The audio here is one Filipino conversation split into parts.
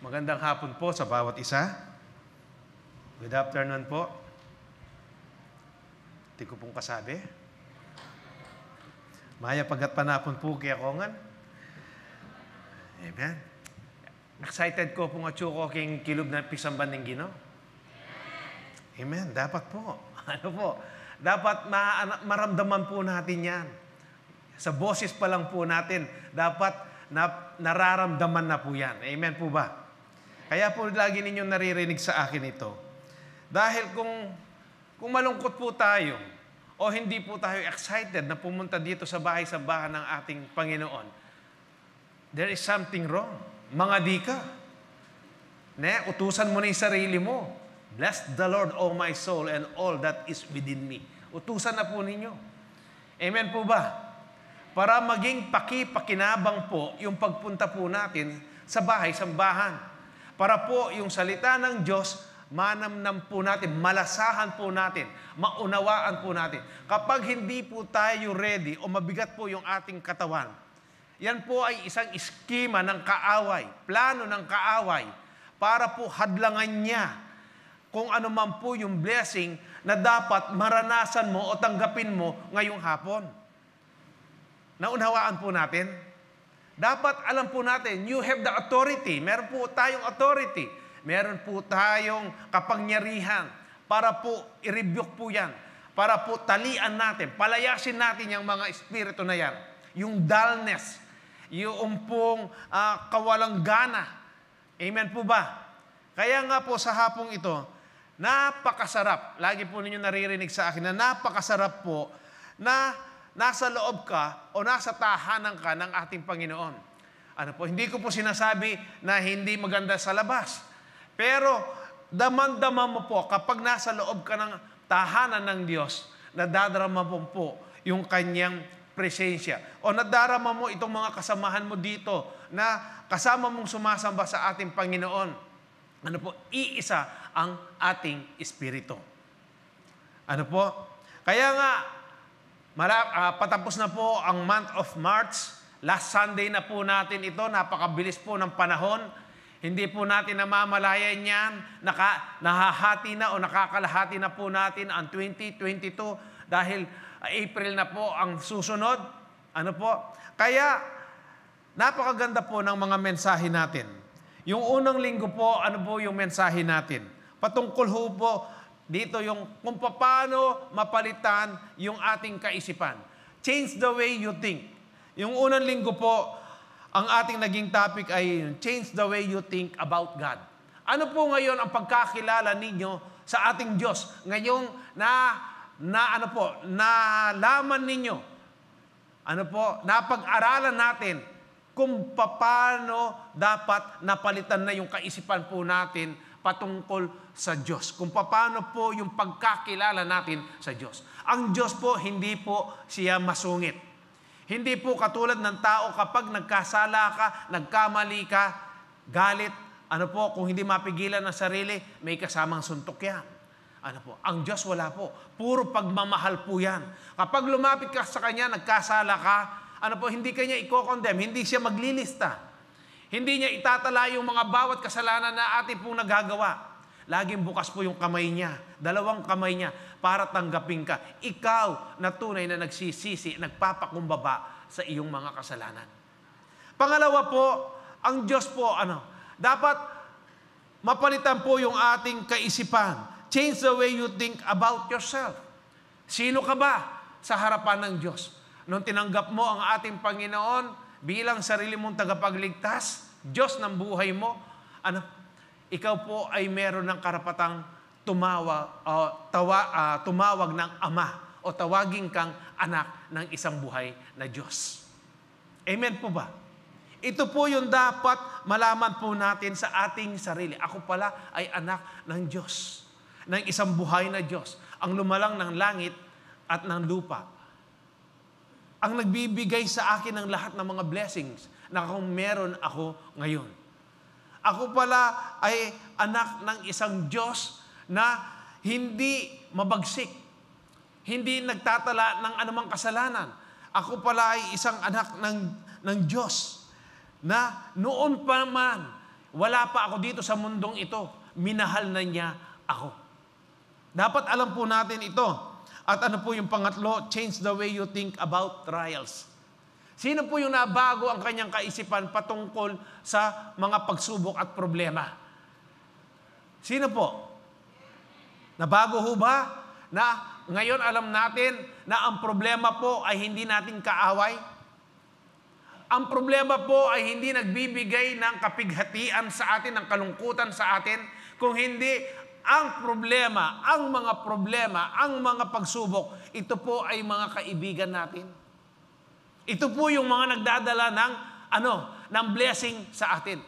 Magandang hapon po sa bawat isa. Good afternoon po. Hindi ko pong kasabi. Maya pagat panapon po kaya kongan. Amen. Excited ko pong atsuko king kilub na pisamban ng Gino. Amen. Dapat po. Ano po? Dapat maramdaman po natin yan. Sa boses pa lang po natin, dapat nararamdaman na po yan. Amen po ba? Kaya po lagi ninyong naririnig sa akin ito. Dahil kung malungkot po tayo o hindi po tayo excited na pumunta dito sa bahay-sambahan ng ating Panginoon, there is something wrong. Mga di ka. Utusan mo na yung sarili mo. Bless the Lord, O my soul, and all that is within me. Utusan na po ninyo. Amen po ba? Para maging pakinabang po yung pagpunta po natin sa bahay-sambahan. Para po yung salita ng Diyos, manamnam po natin, malasahan po natin, maunawaan po natin. Kapag hindi po tayo ready o mabigat po yung ating katawan, yan po ay isang eskema ng kaaway, plano ng kaaway, para po hadlangan niya kung ano man po yung blessing na dapat maranasan mo o tanggapin mo ngayong hapon. Naunawaan po natin? Dapat alam po natin, you have the authority. Meron po tayong authority. Meron po tayong kapangyarihan para po i-rebuke po yan. Para po talian natin, palayasin natin yung mga espiritu na yan. Yung dullness, yung pong kawalang gana. Amen po ba? Kaya nga po sa hapong ito, napakasarap. Lagi po ninyo naririnig sa akin na napakasarap po na nasa loob ka o nasa tahanan ka ng ating Panginoon. Ano po, hindi ko po sinasabi na hindi maganda sa labas. Pero daman-daman mo po kapag nasa loob ka ng tahanan ng Diyos, nadadarama mo po yung kanyang presensya. O nadarama mo itong mga kasamahan mo dito na kasama mong sumasamba sa ating Panginoon. Ano po, iisa ang ating Espiritu. Ano po? Kaya nga, patapos na po ang month of March. Last Sunday na po natin ito. Napakabilis po ng panahon. Hindi po natin namamalayan yan. Nahahati na o nakakalahati na po natin ang 2022 dahil April na po ang susunod. Ano po? Kaya napakaganda po ng mga mensahe natin. Yung unang linggo po, ano po yung mensahe natin? Patungkol ho po dito yung kung paano mapalitan yung ating kaisipan. Change the way you think. Yung unang linggo po, ang ating naging topic ay change the way you think about God. Ano po ngayon ang pagkakilala ninyo sa ating Diyos? Ngayong nalaman ninyo, napag-aralan natin kung paano dapat napalitan na yung kaisipan po natin patungkol sa Diyos. Kung paano po yung pagkakilala natin sa Diyos. Ang Diyos po, hindi po siya masungit. Hindi po katulad ng tao kapag nagkasala ka, nagkamali ka, galit, kung hindi mapigilan ng sarili, may kasamang suntok yan. Ang Diyos wala po. Puro pagmamahal po yan. Kapag lumapit ka sa Kanya, nagkasala ka, hindi Kanya i-condemn, hindi siya maglilista. Hindi niya itatala yung mga bawat kasalanan na ating pong nagagawa. Laging bukas po yung kamay niya, dalawang kamay niya, para tanggapin ka. Ikaw na tunay na nagsisisi, nagpapakumbaba sa iyong mga kasalanan. Pangalawa po, ang Diyos po, dapat mapalitan po yung ating kaisipan. Change the way you think about yourself. Sino ka ba sa harapan ng Diyos? Nung tinanggap mo ang ating Panginoon bilang sarili mong tagapagligtas, Diyos ng buhay mo, ikaw po ay meron ng karapatang tumawag ng Ama o tawagin kang anak ng isang buhay na Diyos. Amen po ba? Ito po yung dapat malaman po natin sa ating sarili. Ako pala ay anak ng Diyos, ng isang buhay na Diyos, ang lumalang ng langit at ng lupa. Ang nagbibigay sa akin ng lahat ng mga blessings na kung meron ako ngayon. Ako pala ay anak ng isang Diyos na hindi mabagsik, hindi nagtatala ng anumang kasalanan. Ako pala ay isang anak ng Diyos na noon pa man Wala pa ako dito sa mundong ito. Minahal na niya ako. Dapat alam po natin ito. At ano po yung pangatlo? Change the way you think about trials. Sino po yung nabago ang kanyang kaisipan patungkol sa mga pagsubok at problema? Sino po? Nabago ho ba? Na ngayon alam natin na ang problema po ay hindi natin kaaway? Ang problema po ay hindi nagbibigay ng kapighatian sa atin, ng kalungkutan sa atin, kung hindi ang problema, ang mga pagsubok, ito po ay mga kaibigan natin. Ito po yung mga nagdadala ng blessing sa atin.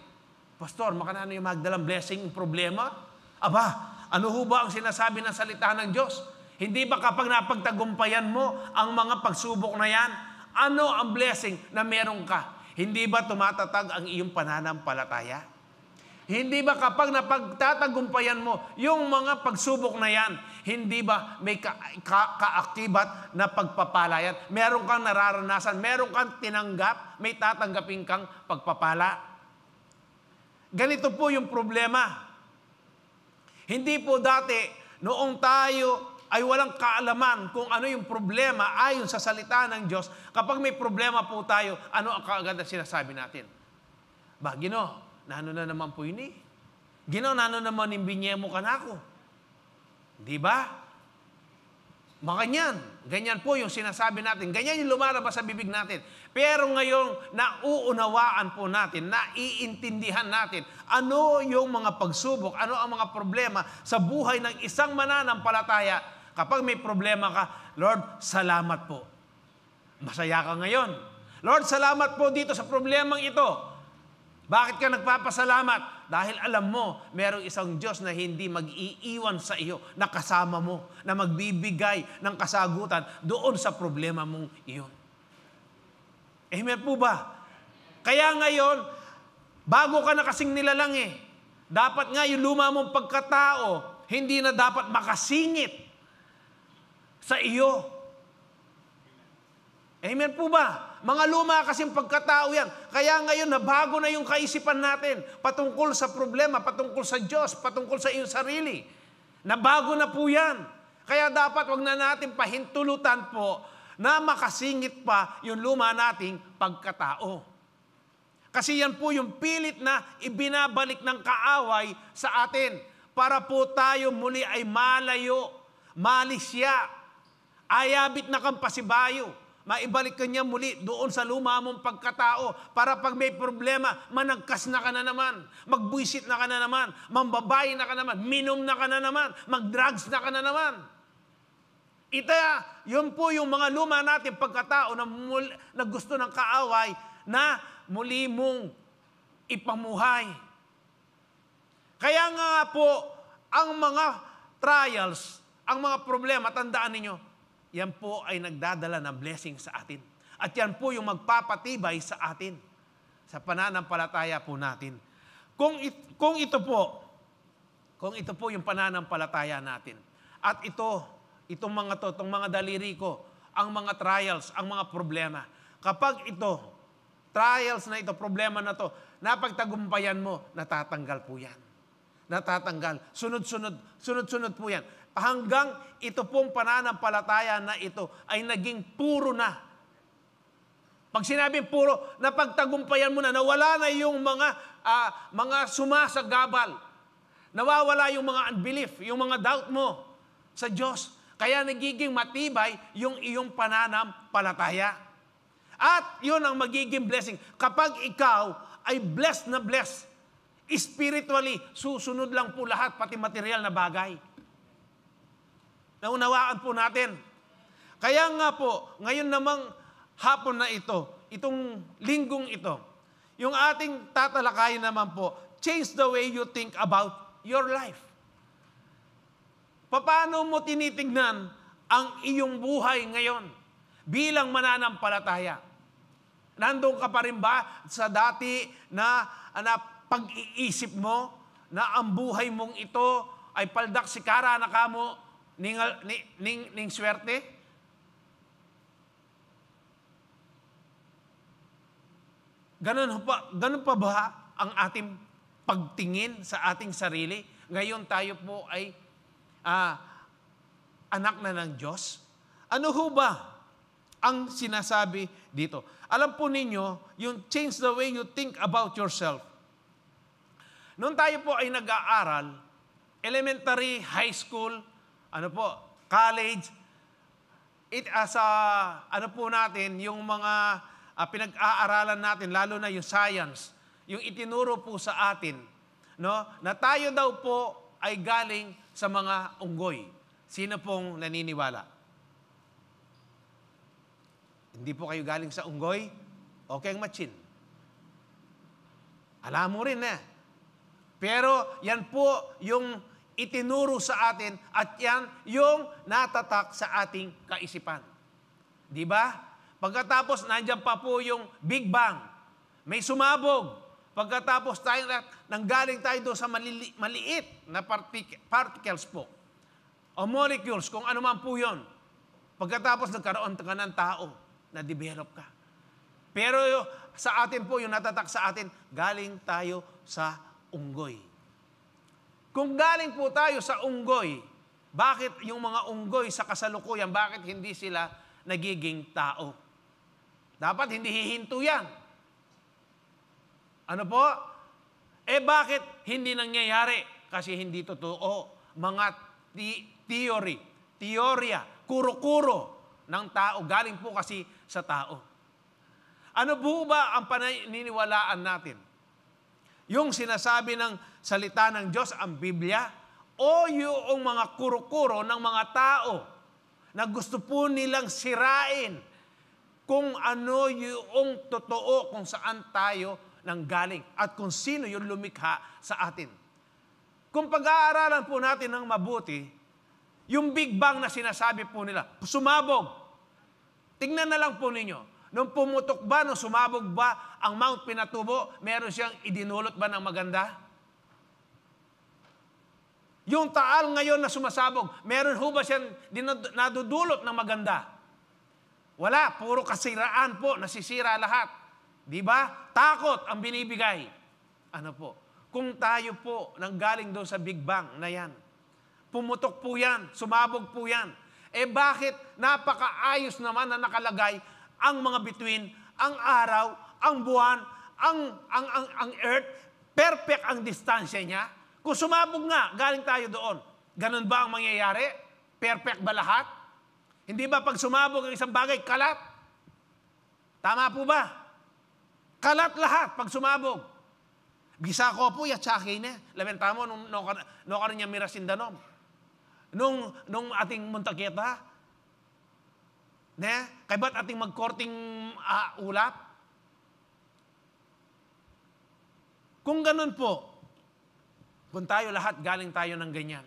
Pastor, makano yung magdalang blessing, problema? Aba, ano ho ba ang sinasabi ng salita ng Diyos? Hindi ba kapag napagtagumpayan mo ang mga pagsubok na yan, ano ang blessing na meron ka? Hindi ba tumatatag ang iyong pananampalataya? Hindi ba kapag napagtatagumpayan mo yung mga pagsubok na yan, hindi ba may kaakibat na pagpapalayan? Meron kang nararanasan, meron kang tinanggap, may tatanggapin kang pagpapala. Ganito po yung problema. Hindi po dati, noong tayo ay walang kaalaman kung ano yung problema ayon sa salita ng Diyos, kapag may problema po tayo, ano ang kaagad na sinasabi natin? Gino, nano na naman po yun eh. Gino, nano naman yung binyemo ka na ako. Di ba? Makanyan. Ganyan po yung sinasabi natin. Ganyan yung lumalabas sa bibig natin. Pero ngayon, nauunawaan po natin, naiintindihan natin, ano yung mga pagsubok, ano ang mga problema sa buhay ng isang mananampalataya. Kapag may problema ka, Lord, salamat po. Masaya ka ngayon. Lord, salamat po dito sa problemang ito. Bakit ka nagpapasalamat? Dahil alam mo, merong isang Diyos na hindi mag-iiwan sa iyo, na kasama mo, na magbibigay ng kasagutan doon sa problema mong iyon. Amen po ba? Kaya ngayon, bago ka na kasing nilalang dapat nga yung luma mong pagkatao, hindi na dapat makasingit sa iyo. Amen po ba? Mga luma kasing pagkatao yan. Kaya ngayon, nabago na yung kaisipan natin patungkol sa problema, patungkol sa Diyos, patungkol sa iyong sarili. Nabago na po yan. Kaya dapat wag na natin pahintulutan po na makasingit pa yung luma nating pagkatao. Kasi yan po yung pilit na ibinabalik ng kaaway sa atin para po tayo muli ay malayo, malisya, ayabit na kang pasibayo. Maibalik ka niya muli doon sa luma mong pagkatao para pag may problema, managkas na ka na naman, magbuisit na ka na naman, mambabae na ka naman, minom na ka na naman, magdrugs na ka na naman. Yun po yung mga luma natin pagkatao na gusto ng kaaway na muli mong ipamuhay. Kaya nga po, ang mga trials, ang mga problema, tandaan ninyo, yan po ay nagdadala ng blessing sa atin. At yan po yung magpapatibay sa atin, sa pananampalataya po natin. Kung ito po yung pananampalataya natin, at itong mga daliri ko, ang mga trials, ang mga problema, kapag trials na ito, problema na to, napagtagumpayan mo, natatanggal po yan. Natatanggal. Sunod-sunod po yan. Hanggang ito pong pananampalataya na ito ay naging puro na. Pag sinabing puro, napagtagumpayan mo na, nawala na yung mga sumasagabal. Nawawala yung mga unbelief, yung mga doubt mo sa Diyos. Kaya nagiging matibay yung iyong pananampalataya. At yun ang magiging blessing. Kapag ikaw ay blessed na blessed, spiritually, susunod lang po lahat, pati material na bagay. Naunawaan po natin. Kaya nga po, ngayon namang hapon na itong linggong ito, yung ating tatalakayin naman po, change the way you think about your life. Paano mo tinitignan ang iyong buhay ngayon bilang mananampalataya? Nandun ka pa rin ba sa dati na pag-iisip mo na ang buhay mong ito ay paldak si kara na kamo ning swerte? Ganun pa ba ang ating pagtingin sa ating sarili. Ngayon tayo po ay anak na ng Diyos. Ano ho ba ang sinasabi dito? Alam po ninyo, yung change the way you think about yourself. Noon tayo po ay nag-aaral, elementary, high school, college, natin, yung mga pinag-aaralan natin, lalo na yung science, yung itinuro po sa atin, no, na tayo daw po ay galing sa mga unggoy. Sino pong naniniwala? Hindi po kayo galing sa unggoy? Okay ang matsin. Alam mo rin na. Pero yan po yung itinuro sa atin at yan yung natatak sa ating kaisipan. Di ba? Pagkatapos, nandiyan pa po yung Big Bang. May sumabog. Pagkatapos, nanggaling tayo doon sa maliit na particles po. O molecules, kung ano man po yun. Pagkatapos, nagkaroon ka ng tao na develop ka. Pero sa atin po, yung natatak sa atin, galing tayo sa unggoy. Kung galing po tayo sa unggoy, bakit yung mga unggoy sa kasalukuyan, bakit hindi sila nagiging tao? Dapat hindi hihinto yan. Ano po? Bakit hindi nangyayari? Kasi hindi totoo. Mga teorya, kuro-kuro ng tao, galing po kasi sa tao. Ano po ba ang paniniwalaan natin? Yung sinasabi ng salita ng Diyos, ang Biblia, o yung mga kuro-kuro ng mga tao na gusto po nilang sirain kung ano yung totoo, kung saan tayo nanggaling at kung sino yung lumikha sa atin. Kung pag-aaralan po natin ng mabuti, yung Big Bang na sinasabi po nila, sumabog. Tingnan na lang po ninyo. Nung pumutok ba, nung sumabog ba ang Mount Pinatubo, meron siyang idinulot ba ng maganda? Yung Taal ngayon na sumasabog, meron ho ba siyang nadudulot ng maganda? Wala, puro kasiraan po, nasisira lahat. Di ba? Takot ang binibigay. Ano po? Kung tayo po nanggaling doon sa Big Bang na yan, pumutok po yan, sumabog po yan, bakit napakaayos naman na nakalagay ang mga bituin, ang araw, ang buwan, ang earth, perfect ang distansya niya. Kung sumabog nga, galing tayo doon. Ganun ba ang mangyayari? Perfect ba lahat? Hindi ba pag sumabog ang isang bagay, kalat? Tama po ba? Kalat lahat pag sumabog. Gisa ko po, yatsaki na. Lamenta mo, no ka rin niya mirasindanom. Nung ating muntaketa, kaya ba't ating magkorting ulap? Kung ganun po, kung tayo lahat galing tayo ng ganyan,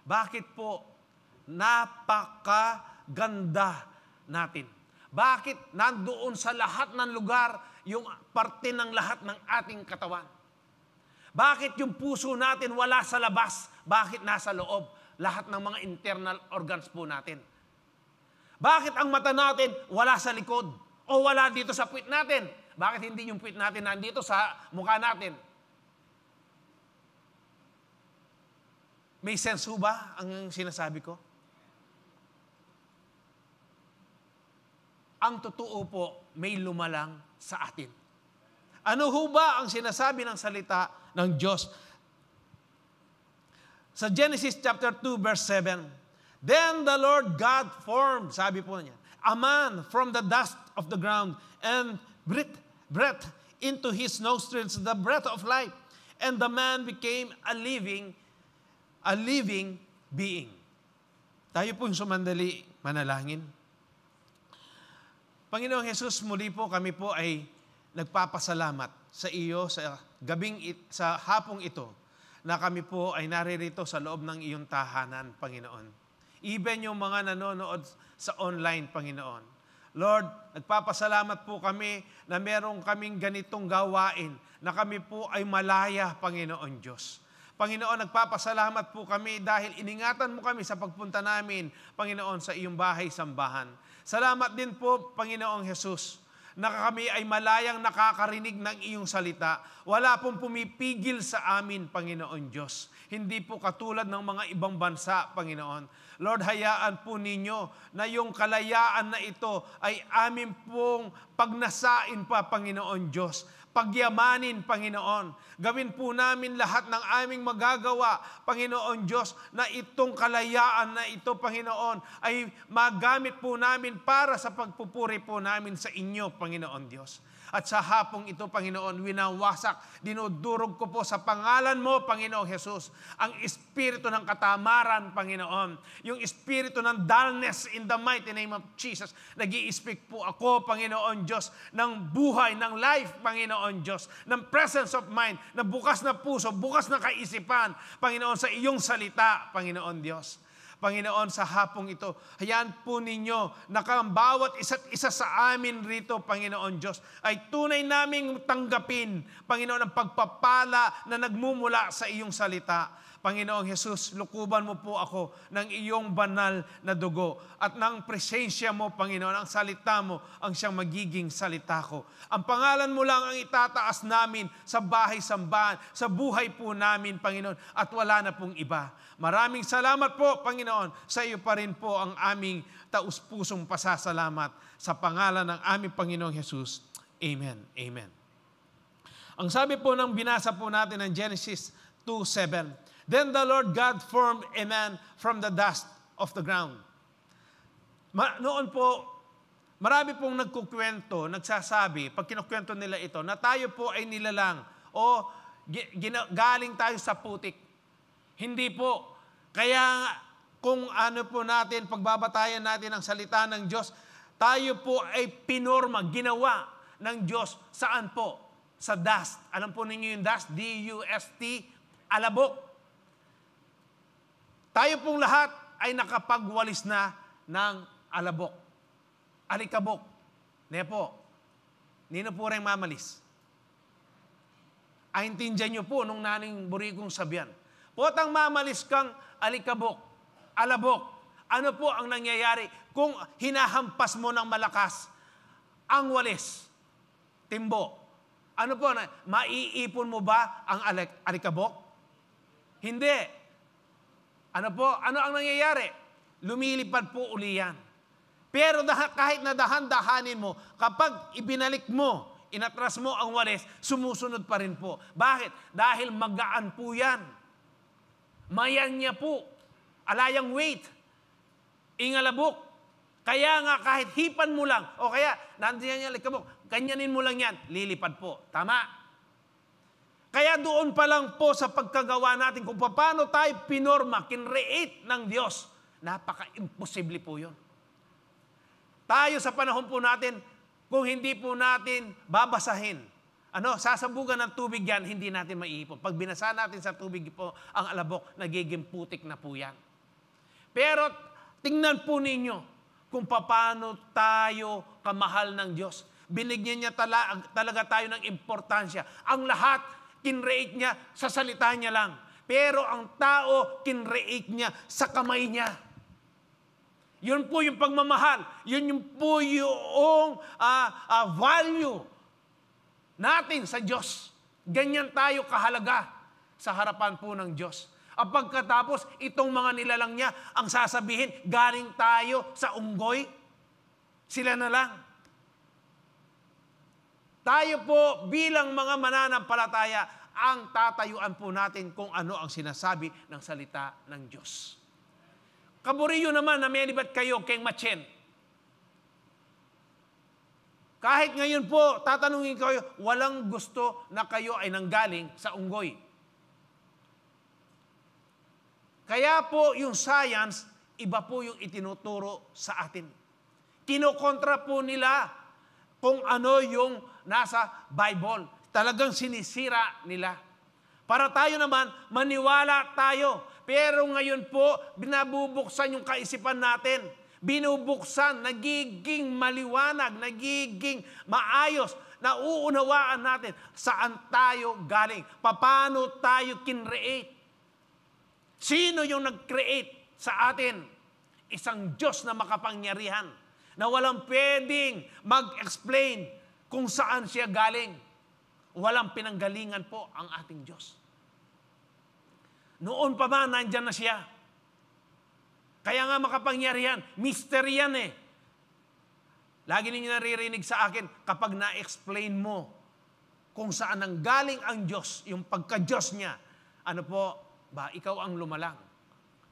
bakit po napakaganda natin? Bakit nandoon sa lahat ng lugar yung parte ng lahat ng ating katawan? Bakit yung puso natin wala sa labas? Bakit nasa loob? Lahat ng mga internal organs po natin. Bakit ang mata natin wala sa likod? O wala dito sa puwit natin? Bakit hindi yung puwit natin nandito sa mukha natin? May sense ho ba ang sinasabi ko? Ang totoo po, may lumalang sa atin. Ano ho ba ang sinasabi ng salita ng Diyos? Sa Genesis chapter 2 verse 7, Then the Lord God formed, sabi po niya, a man from the dust of the ground and breathed into his nostrils the breath of life. And the man became a living being. Tayo po yung sumandali manalangin. Panginoong Jesus, muli po kami po ay nagpapasalamat sa iyo sa hapong ito na kami po ay naririto sa loob ng iyong tahanan, Panginoon. Even yung mga nanonood sa online, Panginoon. Lord, nagpapasalamat po kami na meron kaming ganitong gawain na kami po ay malaya, Panginoon Diyos. Panginoon, nagpapasalamat po kami dahil iningatan mo kami sa pagpunta namin, Panginoon, sa iyong bahay-sambahan. Salamat din po, Panginoong Jesus, na kami ay malayang nakakarinig ng iyong salita. Wala pong pumipigil sa amin, Panginoon Diyos. Hindi po katulad ng mga ibang bansa, Panginoon. Lord, hayaan po ninyo na yung kalayaan na ito ay amin pong pagnasain pa, Panginoon Diyos. Pagyamanin, Panginoon. Gawin po namin lahat ng aming magagawa, Panginoon Diyos, na itong kalayaan na ito, Panginoon, ay magamit po namin para sa pagpupuri po namin sa inyo, Panginoon Diyos. At sa hapong ito, Panginoon, winawasak, dinudurog ko po sa pangalan mo, Panginoong Jesus, ang espiritu ng katamaran, Panginoon. Yung espiritu ng dullness in the mighty name of Jesus. Nag-i-speak po ako, Panginoon Diyos, ng buhay, ng life, Panginoon Diyos, ng presence of mind, na bukas na puso, bukas na kaisipan, Panginoon, sa iyong salita, Panginoon Diyos. Panginoon, sa hapong ito, hayaan po ninyo na bawat isa't isa sa amin rito, Panginoon Diyos, ay tunay naming tanggapin, Panginoon, ang pagpapala na nagmumula sa iyong salita. Panginoong Jesus, lukuban mo po ako ng iyong banal na dugo at ng presensya mo, Panginoon, ang salita mo ang siyang magiging salita ko. Ang pangalan mo lang ang itataas namin sa bahay-sambahan, sa buhay po namin, Panginoon, at wala na pong iba. Maraming salamat po, Panginoon, sa iyo pa rin po ang aming taus-pusong pasasalamat sa pangalan ng aming Panginoong Jesus. Amen. Amen. Ang sabi po ng binasa po natin ng Genesis 2:7, Then the Lord God formed a man from the dust of the ground. Noon po, marami pong nagkukwento, nagsasabi, pag kinukwento nila ito, na tayo po ay nilalang o galing tayo sa putik. Hindi po. Kaya kung ano po natin, pagbabatayan natin ang salita ng Diyos, tayo po ay pinorma, ginawa ng Diyos. Saan po? Sa dust. Alam po ninyo yung dust? D-U-S-T, alabok. Tayo pong lahat ay nakapagwalis na ng alabok. Alikabok. Nepo. Nino po rin mamalis. Ay, intindihan nyo po nung naning burigong sabihan. Potang mamalis kang alikabok, alabok. Ano po ang nangyayari kung hinahampas mo ng malakas ang walis, timbo? Ano po, maiipon mo ba ang alikabok? Hindi. Ano po? Ano ang nangyayari? Lumilipad po uli yan. Pero kahit na dahan-dahanin mo, kapag ibinalik mo, inatras mo ang walis, sumusunod pa rin po. Bakit? Dahil magaan po yan. Mayan niya po. Alayang weight. Ingalabok. Kaya nga kahit hipan mo lang, o kaya nandiyan niya likabok, ganyanin mo lang yan, lilipad po. Tama? Kaya doon pa lang po sa pagkagawa natin kung paano tayo pinorma, kinreate ng Diyos, napaka-imposible po yun. Tayo sa panahon po natin, kung hindi po natin babasahin, sasabugan ng tubig yan, hindi natin maiipon. Pag binasa natin sa tubig po ang alabok, nagiging putik na po yan. Pero tingnan po ninyo kung paano tayo kamahal ng Diyos. Binigyan niya talaga tayo ng importansya. Ang lahat, kinreate niya sa salita niya lang. Pero ang tao, kinreate niya sa kamay niya. Yun po yung pagmamahal. Yun po yung value natin sa Diyos. Ganyan tayo kahalaga sa harapan po ng Diyos. Ang pagkatapos, itong mga nilalang niya, ang sasabihin, galing tayo sa unggoy, sila na lang. Tayo po bilang mga mananampalataya, ang tatayuan po natin kung ano ang sinasabi ng salita ng Diyos. Kaburiyo naman na melibat kayo keng matchen. Kahit ngayon po, tatanungin kayo, walang gusto na kayo ay nanggaling sa unggoy. Kaya po yung science, iba po yung itinuturo sa atin. Kinokontra po nila kung ano yung nasa Bible. Talagang sinisira nila. Para tayo naman, maniwala tayo. Pero ngayon po, binabubuksan yung kaisipan natin. Binubuksan, nagiging maliwanag, nagiging maayos, nauunawaan natin saan tayo galing, paano tayo kinreate. Sino yung nag-create sa atin? Isang Diyos na makapangyarihan, na walang pwedeng mag-explain kung saan siya galing. Walang pinanggalingan po ang ating Diyos. Noon pa ba, nandyan na siya. Kaya nga makapangyarihan, mystery yan eh. Lagi ninyo naririnig sa akin, kapag na-explain mo kung saan ang galing ang Diyos, yung pagka-Diyos niya, ano po, ba, ikaw ang lumalang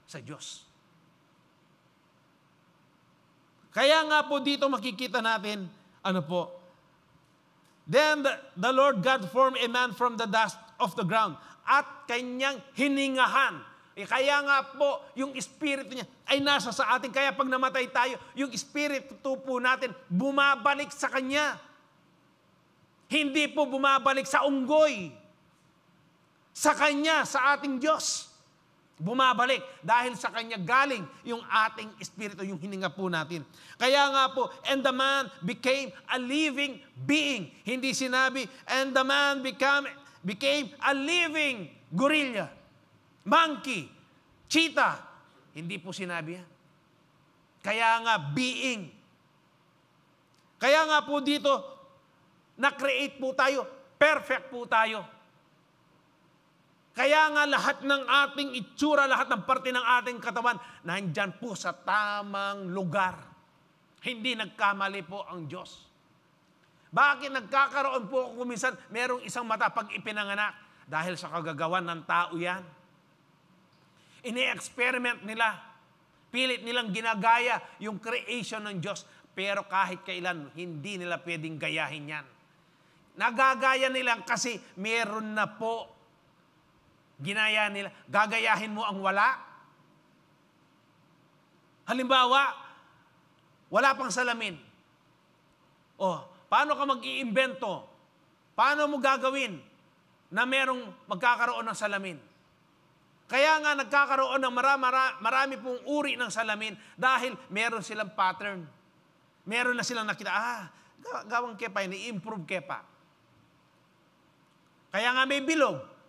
sa Diyos. Kaya nga po dito makikita natin, ano po, then the Lord God formed a man from the dust of the ground at kanyang hiningahan. Kaya nga po, yung espiritu niya ay nasa sa atin. Kaya pag namatay tayo, yung espiritu po natin bumabalik sa Kanya. Hindi po bumabalik sa unggoy. Sa Kanya, sa ating Diyos. Bumabalik dahil sa Kanya galing yung ating espiritu, yung hininga po natin. Kaya nga po, and the man became a living being. Hindi sinabi, and the man became a living gorilla, monkey, cheetah. Hindi po sinabi yan. Kaya nga, being. Kaya nga po dito, na-create po tayo, perfect po tayo. Kaya nga lahat ng ating itsura, lahat ng parte ng ating katawan, nandyan po sa tamang lugar. Hindi nagkamali po ang Diyos. Bakit nagkakaroon po kung minsan merong isang mata pag ipinanganak? Dahil sa kagagawan ng tao yan. Ini-experiment nila. Pilit nilang ginagaya yung creation ng Diyos. Pero kahit kailan, hindi nila pwedeng gayahin yan. Nagagaya nila kasi meron na po. Ginaya nila. Gagayahin mo ang wala? Halimbawa, wala pang salamin. O, paano ka mag-iimbento? Paano mo gagawin na merong magkakaroon ng salamin? Kaya nga nagkakaroon ng marami pong uri ng salamin dahil meron silang pattern. Meron na silang nakita, gawang kepa, i-improve kepa. Kaya nga may bilog.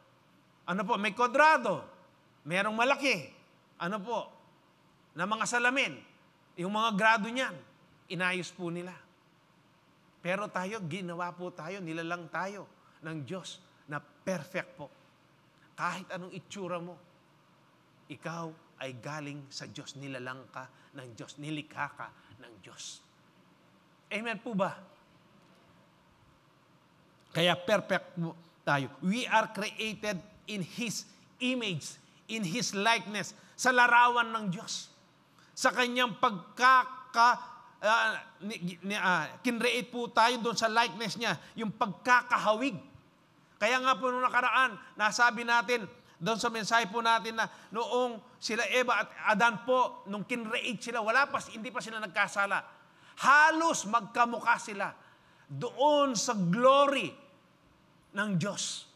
Ano po, may kwadrado. Merong malaki. Ano po, na mga salamin. Yung mga grado niyan, inayos po nila. Pero tayo, ginawa po tayo, nilalang tayo ng Diyos na perfect po. Kahit anong itsura mo, ikaw ay galing sa Diyos. Nilalang ka ng Diyos. Nilikha ka ng Diyos. Amen po ba? Kaya perfect po tayo. We are created in His image, in His likeness, sa larawan ng Diyos. Sa Kanyang kinreate po tayo doon sa likeness niya, yung pagkakahawig. Kaya nga po nung nakaraan, nasabi natin, doon sa mensahe po natin na noong sila Eva at Adan po, nung kinreate sila, hindi pa sila nagkasala. Halos magkamukha sila doon sa glory ng Diyos.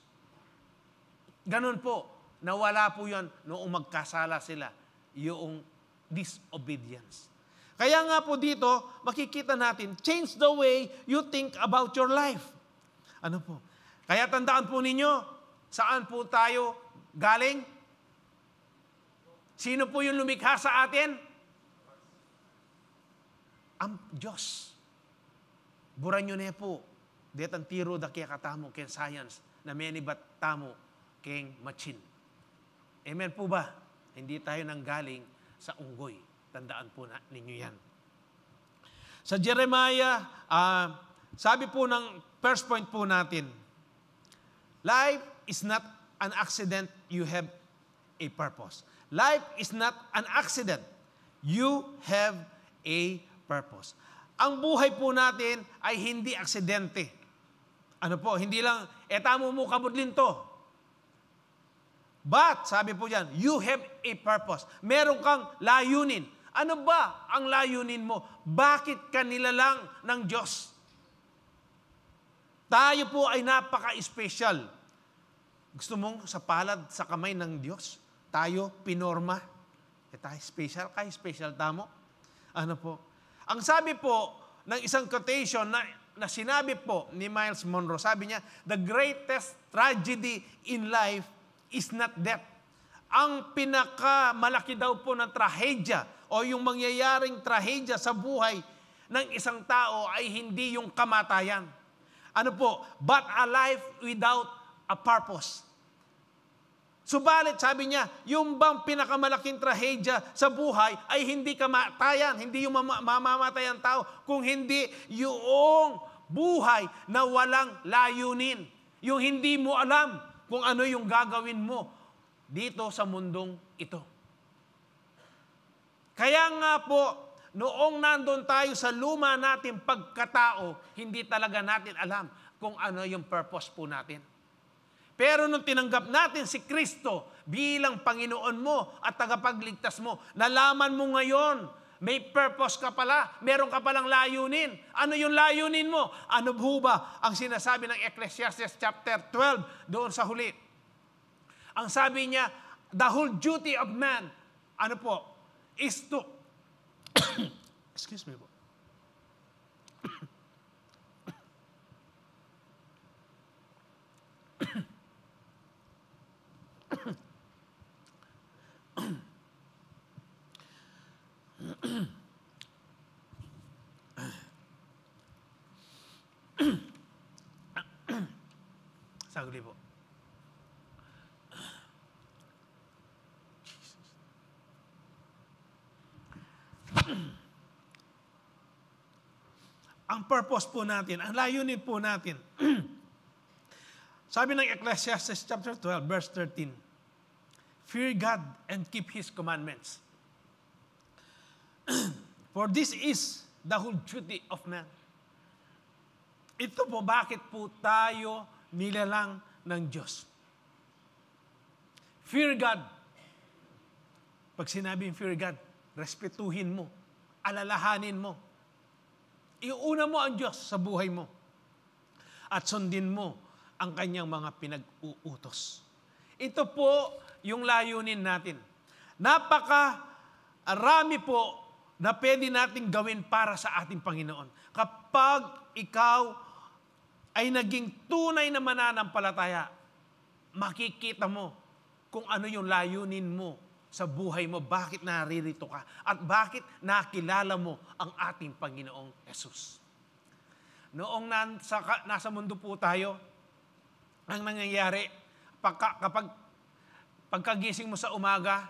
Ganon po, nawala po yan noong magkasala sila, yung disobedience. Kaya nga po dito, makikita natin, change the way you think about your life. Ano po? Kaya tandaan po ninyo, saan po tayo galing? Sino po yung lumikha sa atin? Ang Diyos. Buranyo na po, detan tiro da kaya katamo ken science, na menibat tamo king machin. Amen po ba? Hindi tayo nanggaling sa unggoy. Tandaan po na ninyo yan. Sa Jeremiah, sabi po ng first point po natin, life is not an accident, you have a purpose. Life is not an accident, you have a purpose. Ang buhay po natin ay hindi aksidente. Ano po, hindi lang, tamo mo kabudlin to. But, sabi po dyan, you have a purpose. Meron kang layunin. Ano ba ang layunin mo? Bakit ka nilalang ng Diyos? Tayo po ay napaka-special. Gusto mong sa palad, sa kamay ng Diyos, tayo pinorma. Tayo special, kay special tamo. Ano po? Ang sabi po ng isang quotation na sinabi po ni Miles Monroe, sabi niya, the greatest tragedy in life is not death. Ang pinakamalaki daw po ng trahedya o yung mangyayaring trahedya sa buhay ng isang tao ay hindi yung kamatayan. Ano po? But a life without a purpose. Subalit, sabi niya, yung bang pinakamalaking trahedya sa buhay ay hindi kamatayan, hindi yung mamamatay ang tao, kung hindi yung buhay na walang layunin. Yung hindi mo alam kung ano yung gagawin mo dito sa mundong ito. Kaya nga po, noong nandun tayo sa luma natin pagkatao, hindi talaga natin alam kung ano yung purpose po natin. Pero nung tinanggap natin si Kristo bilang Panginoon mo at tagapagligtas mo, nalaman mo ngayon, may purpose ka pala, meron ka palang layunin. Ano yung layunin mo? Ano ba ang sinasabi ng Ecclesiastes chapter 12 doon sa huli? Ang sabi niya, the whole duty of man, ano po, is to, excuse me po, sagli po. Ang purpose po natin, ang layunin po natin. Sabi ng Ecclesiastes chapter 12, verse 13, fear God and keep His commandments. For this is the whole duty of man. Ito po, bakit po tayo nilalang ng Diyos? Fear God. Pag sinabing fear God, respetuhin mo, alalahanin mo. Iuna mo ang Diyos sa buhay mo. At sundin mo ang kanyang mga pinag-uutos. Ito po yung layunin natin. Napakarami po na pwede nating gawin para sa ating Panginoon. Kapag ikaw ay naging tunay na mananampalataya, makikita mo kung ano yung layunin mo sa buhay mo, bakit naririto ka, at bakit nakilala mo ang ating Panginoong Jesus. Noong nasa mundo po tayo, ang nangyayari, kapag pagkagising mo sa umaga,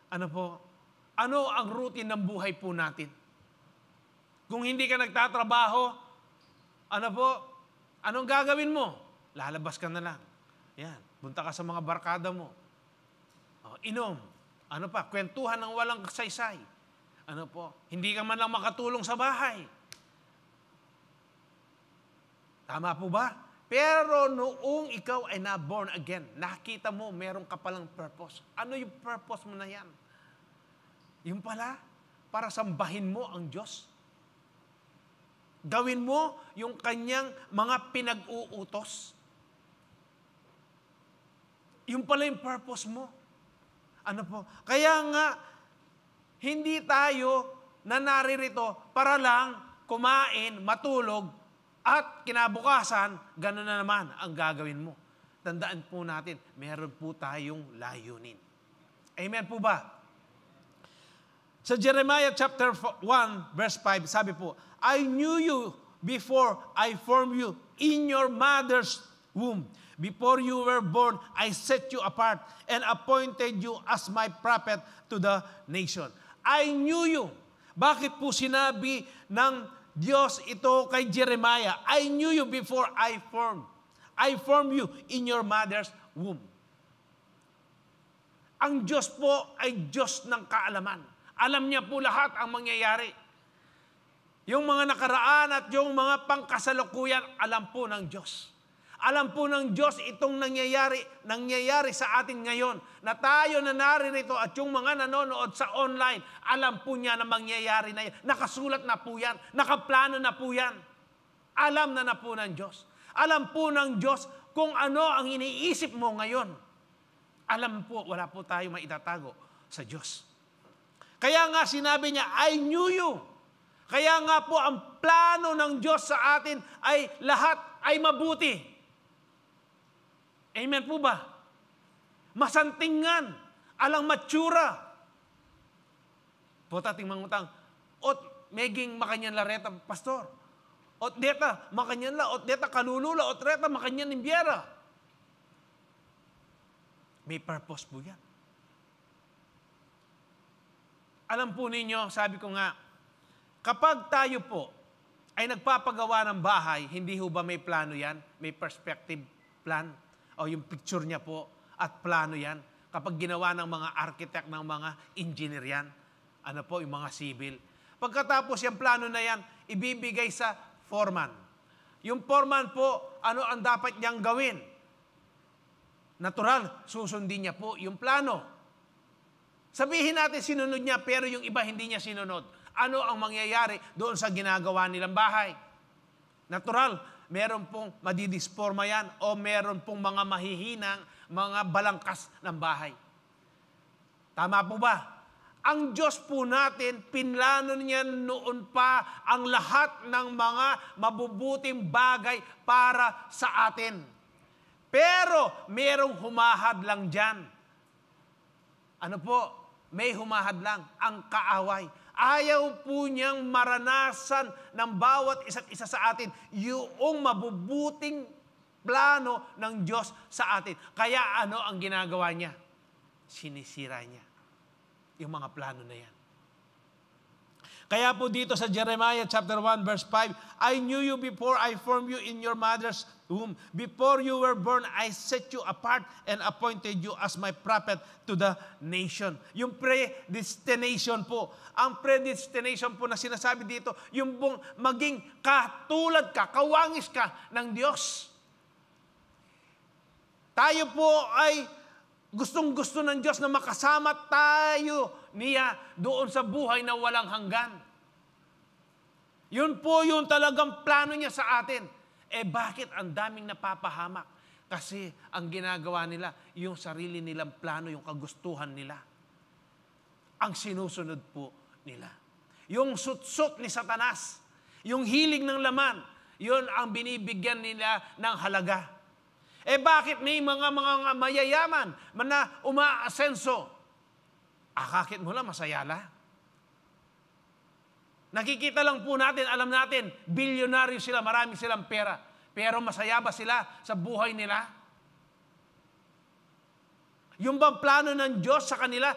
ano ang routine ng buhay po natin? Kung hindi ka nagtatrabaho, anong gagawin mo? Lalabas ka na lang. Yan, punta ka sa mga barkada mo. Inom. Kwentuhan ng walang saysay. Hindi ka man lang makatulong sa bahay. Tama po ba? Pero noong ikaw ay na-born again, nakita mo, meron ka palang purpose. Ano yung purpose mo na yan? Yung pala, para sambahin mo ang Diyos. Gawin mo yung kanyang mga pinag-uutos. Yung pala yung purpose mo. Kaya nga, hindi tayo na naririto para lang kumain, matulog, at kinabukasan, gano'n na naman ang gagawin mo. Tandaan po natin, meron po tayong layunin. Amen po ba? Sa Jeremiah chapter 1, verse 5, sabi po, I knew you before I formed you in your mother's womb. Before you were born, I set you apart and appointed you as my prophet to the nation. I knew you. Bakit po sinabi ng Diyos ito kay Jeremiah? I knew you before I formed. I formed you in your mother's womb. Ang Diyos po ay Diyos ng kaalaman. Alam niya po lahat ang mangyayari. Yung mga nakaraan at yung mga pangkasalukuyan, alam po ng Diyos. Alam po ng Diyos itong nangyayari sa atin ngayon, na tayo na naririto at yung mga nanonood sa online, alam po niya na mangyayari na yan. Nakasulat na po yan, nakaplano na po yan. Alam na po ng Diyos. Alam po ng Diyos kung ano ang iniisip mo ngayon. Alam po, wala po tayo maitatago sa Diyos. Kaya nga sinabi niya, I knew you. Kaya nga po ang plano ng Diyos sa atin ay lahat ay mabuti. Amen po ba? Masantingan, alang matsura. Po tating mangutang, ot meging makanyan lareta, pastor. ot deta, makanyan la, ot deta kalulula, ot reta, makanyan imbyera. May purpose po yan. Alam po ninyo, sabi ko nga, kapag tayo po ay nagpapagawa ng bahay, hindi ho ba may plano yan? May perspective plan? O yung picture niya po at plano yan? Kapag ginawa ng mga architect, ng mga engineer yan, ano po, yung mga civil. Pagkatapos yung plano na yan, ibibigay sa foreman. Yung foreman po, ano ang dapat niyang gawin? Natural, susundin niya po yung plano. Sabihin natin sinunod niya, pero yung iba hindi niya sinunod. Ano ang mangyayari doon sa ginagawa nilang bahay? Natural, meron pong madidisforma yan o meron pong mga mahihinang, mga balangkas ng bahay. Tama po ba? Ang Diyos po natin, pinlano niya noon pa ang lahat ng mga mabubuting bagay para sa atin. Pero merong humahad lang dyan. Ano po? May humahad lang, ang kaaway. Ayaw po niyang maranasan ng bawat isa't isa sa atin yung mabubuting plano ng Diyos sa atin. Kaya ano ang ginagawa niya? Sinisira niya yung mga plano na yan. Kaya po dito sa Jeremiah chapter 1 verse 5, I knew you before I formed you in your mother's womb. Before you were born, I set you apart and appointed you as my prophet to the nation. Yung predestination po. Ang predestination po na sinasabi dito, yung buong maging katulad ka, kawangis ka ng Diyos. Tayo po ay gustong-gusto ng Diyos na makasama tayo niya doon sa buhay na walang hanggan. Yun po yung talagang plano niya sa atin. Eh bakit ang daming napapahamak? Kasi ang ginagawa nila, yung sarili nilang plano, yung kagustuhan nila. Ang sinusunod po nila. Yung sutsot ni Satanas, yung hilig ng laman, yun ang binibigyan nila ng halaga. Eh bakit may mga mayayaman na umaasenso? Akakit mo lang, masayala. Nakikita lang po natin, alam natin, bilyonaryo sila, marami silang pera. Pero masaya ba sila sa buhay nila? Yung bang plano ng Diyos sa kanila,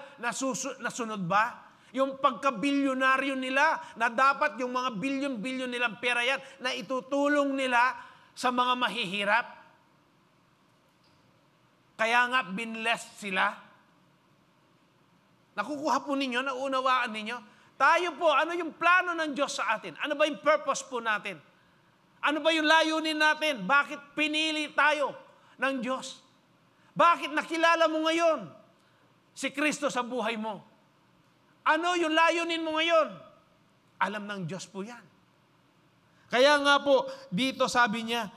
nasunod ba? Yung pagkabilyonaryo nila, na dapat yung mga bilyon-bilyon nilang pera yan, na itutulong nila sa mga mahihirap. Kaya nga, binless sila. Nakukuha po ninyo, naunawaan ninyo. Tayo po, ano yung plano ng Diyos sa atin? Ano ba yung purpose po natin? Ano ba yung layunin natin? Bakit pinili tayo ng Diyos? Bakit nakilala mo ngayon si Kristo sa buhay mo? Ano yung layunin mo ngayon? Alam ng Diyos po yan. Kaya nga po, dito sabi niya,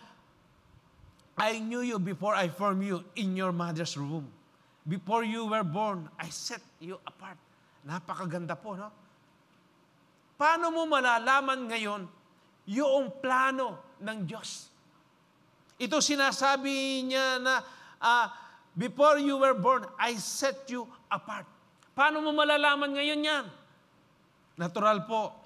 I knew you before I formed you in your mother's womb. Before you were born, I set you apart. Napakaganda po, no? Paano mo malalaman ngayon yung plano ng Diyos? Ito sinasabi niya na, before you were born, I set you apart. Paano mo malalaman ngayon yan? Natural po.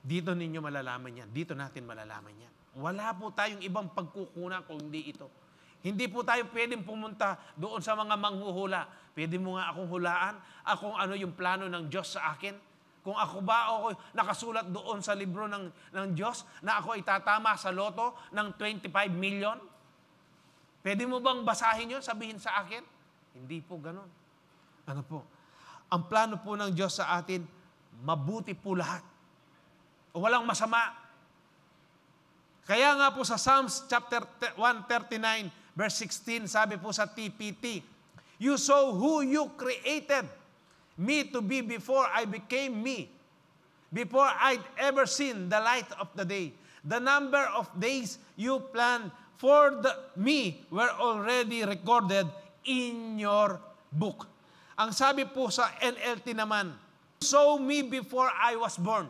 Dito ninyo malalaman yan. Dito natin malalaman yan. Wala po tayong ibang pagkukunan kung hindi ito. Hindi po tayo pwedeng pumunta doon sa mga manghuhula. Pwede mo nga akong hulaan, akong ano yung plano ng Diyos sa akin. Kung ako ba ako nakasulat doon sa libro ng Diyos na ako itatama sa loto ng 25 million? Pwede mo bang basahin yun, sabihin sa akin? Hindi po ganun. Ano po? Ang plano po ng Diyos sa atin, mabuti po lahat. Walang masama. Kaya nga po sa Psalms chapter 139, verse 16, sabi po sa TPT, you saw who you created me to be before I became me, before I'd ever seen the light of the day. The number of days you planned for me were already recorded in your book. Ang sabi po sa NLT naman, you saw me before I was born.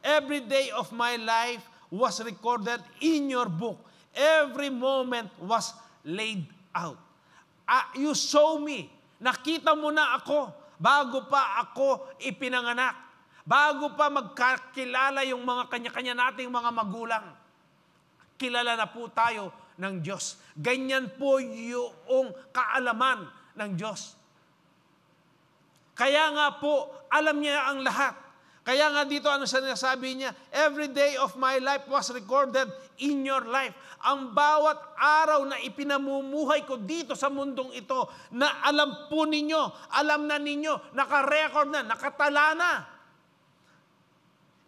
Every day of my life was recorded in your book. Every moment was laid out. You saw me. Nakita mo na ako bago pa ako ipinanganak. Bago pa magkakilala yung mga kanya-kanya nating mga magulang, kilala na po tayo ng Diyos. Ganyan po yung kaalaman ng Diyos. Kaya nga po, alam niya ang lahat. Kaya nga dito, ano sinasabi niya? Every day of my life was recorded in your life. Ang bawat araw na ipinamumuhay ko dito sa mundong ito, na alam po ninyo, alam na ninyo, nakarecord na, nakatala na.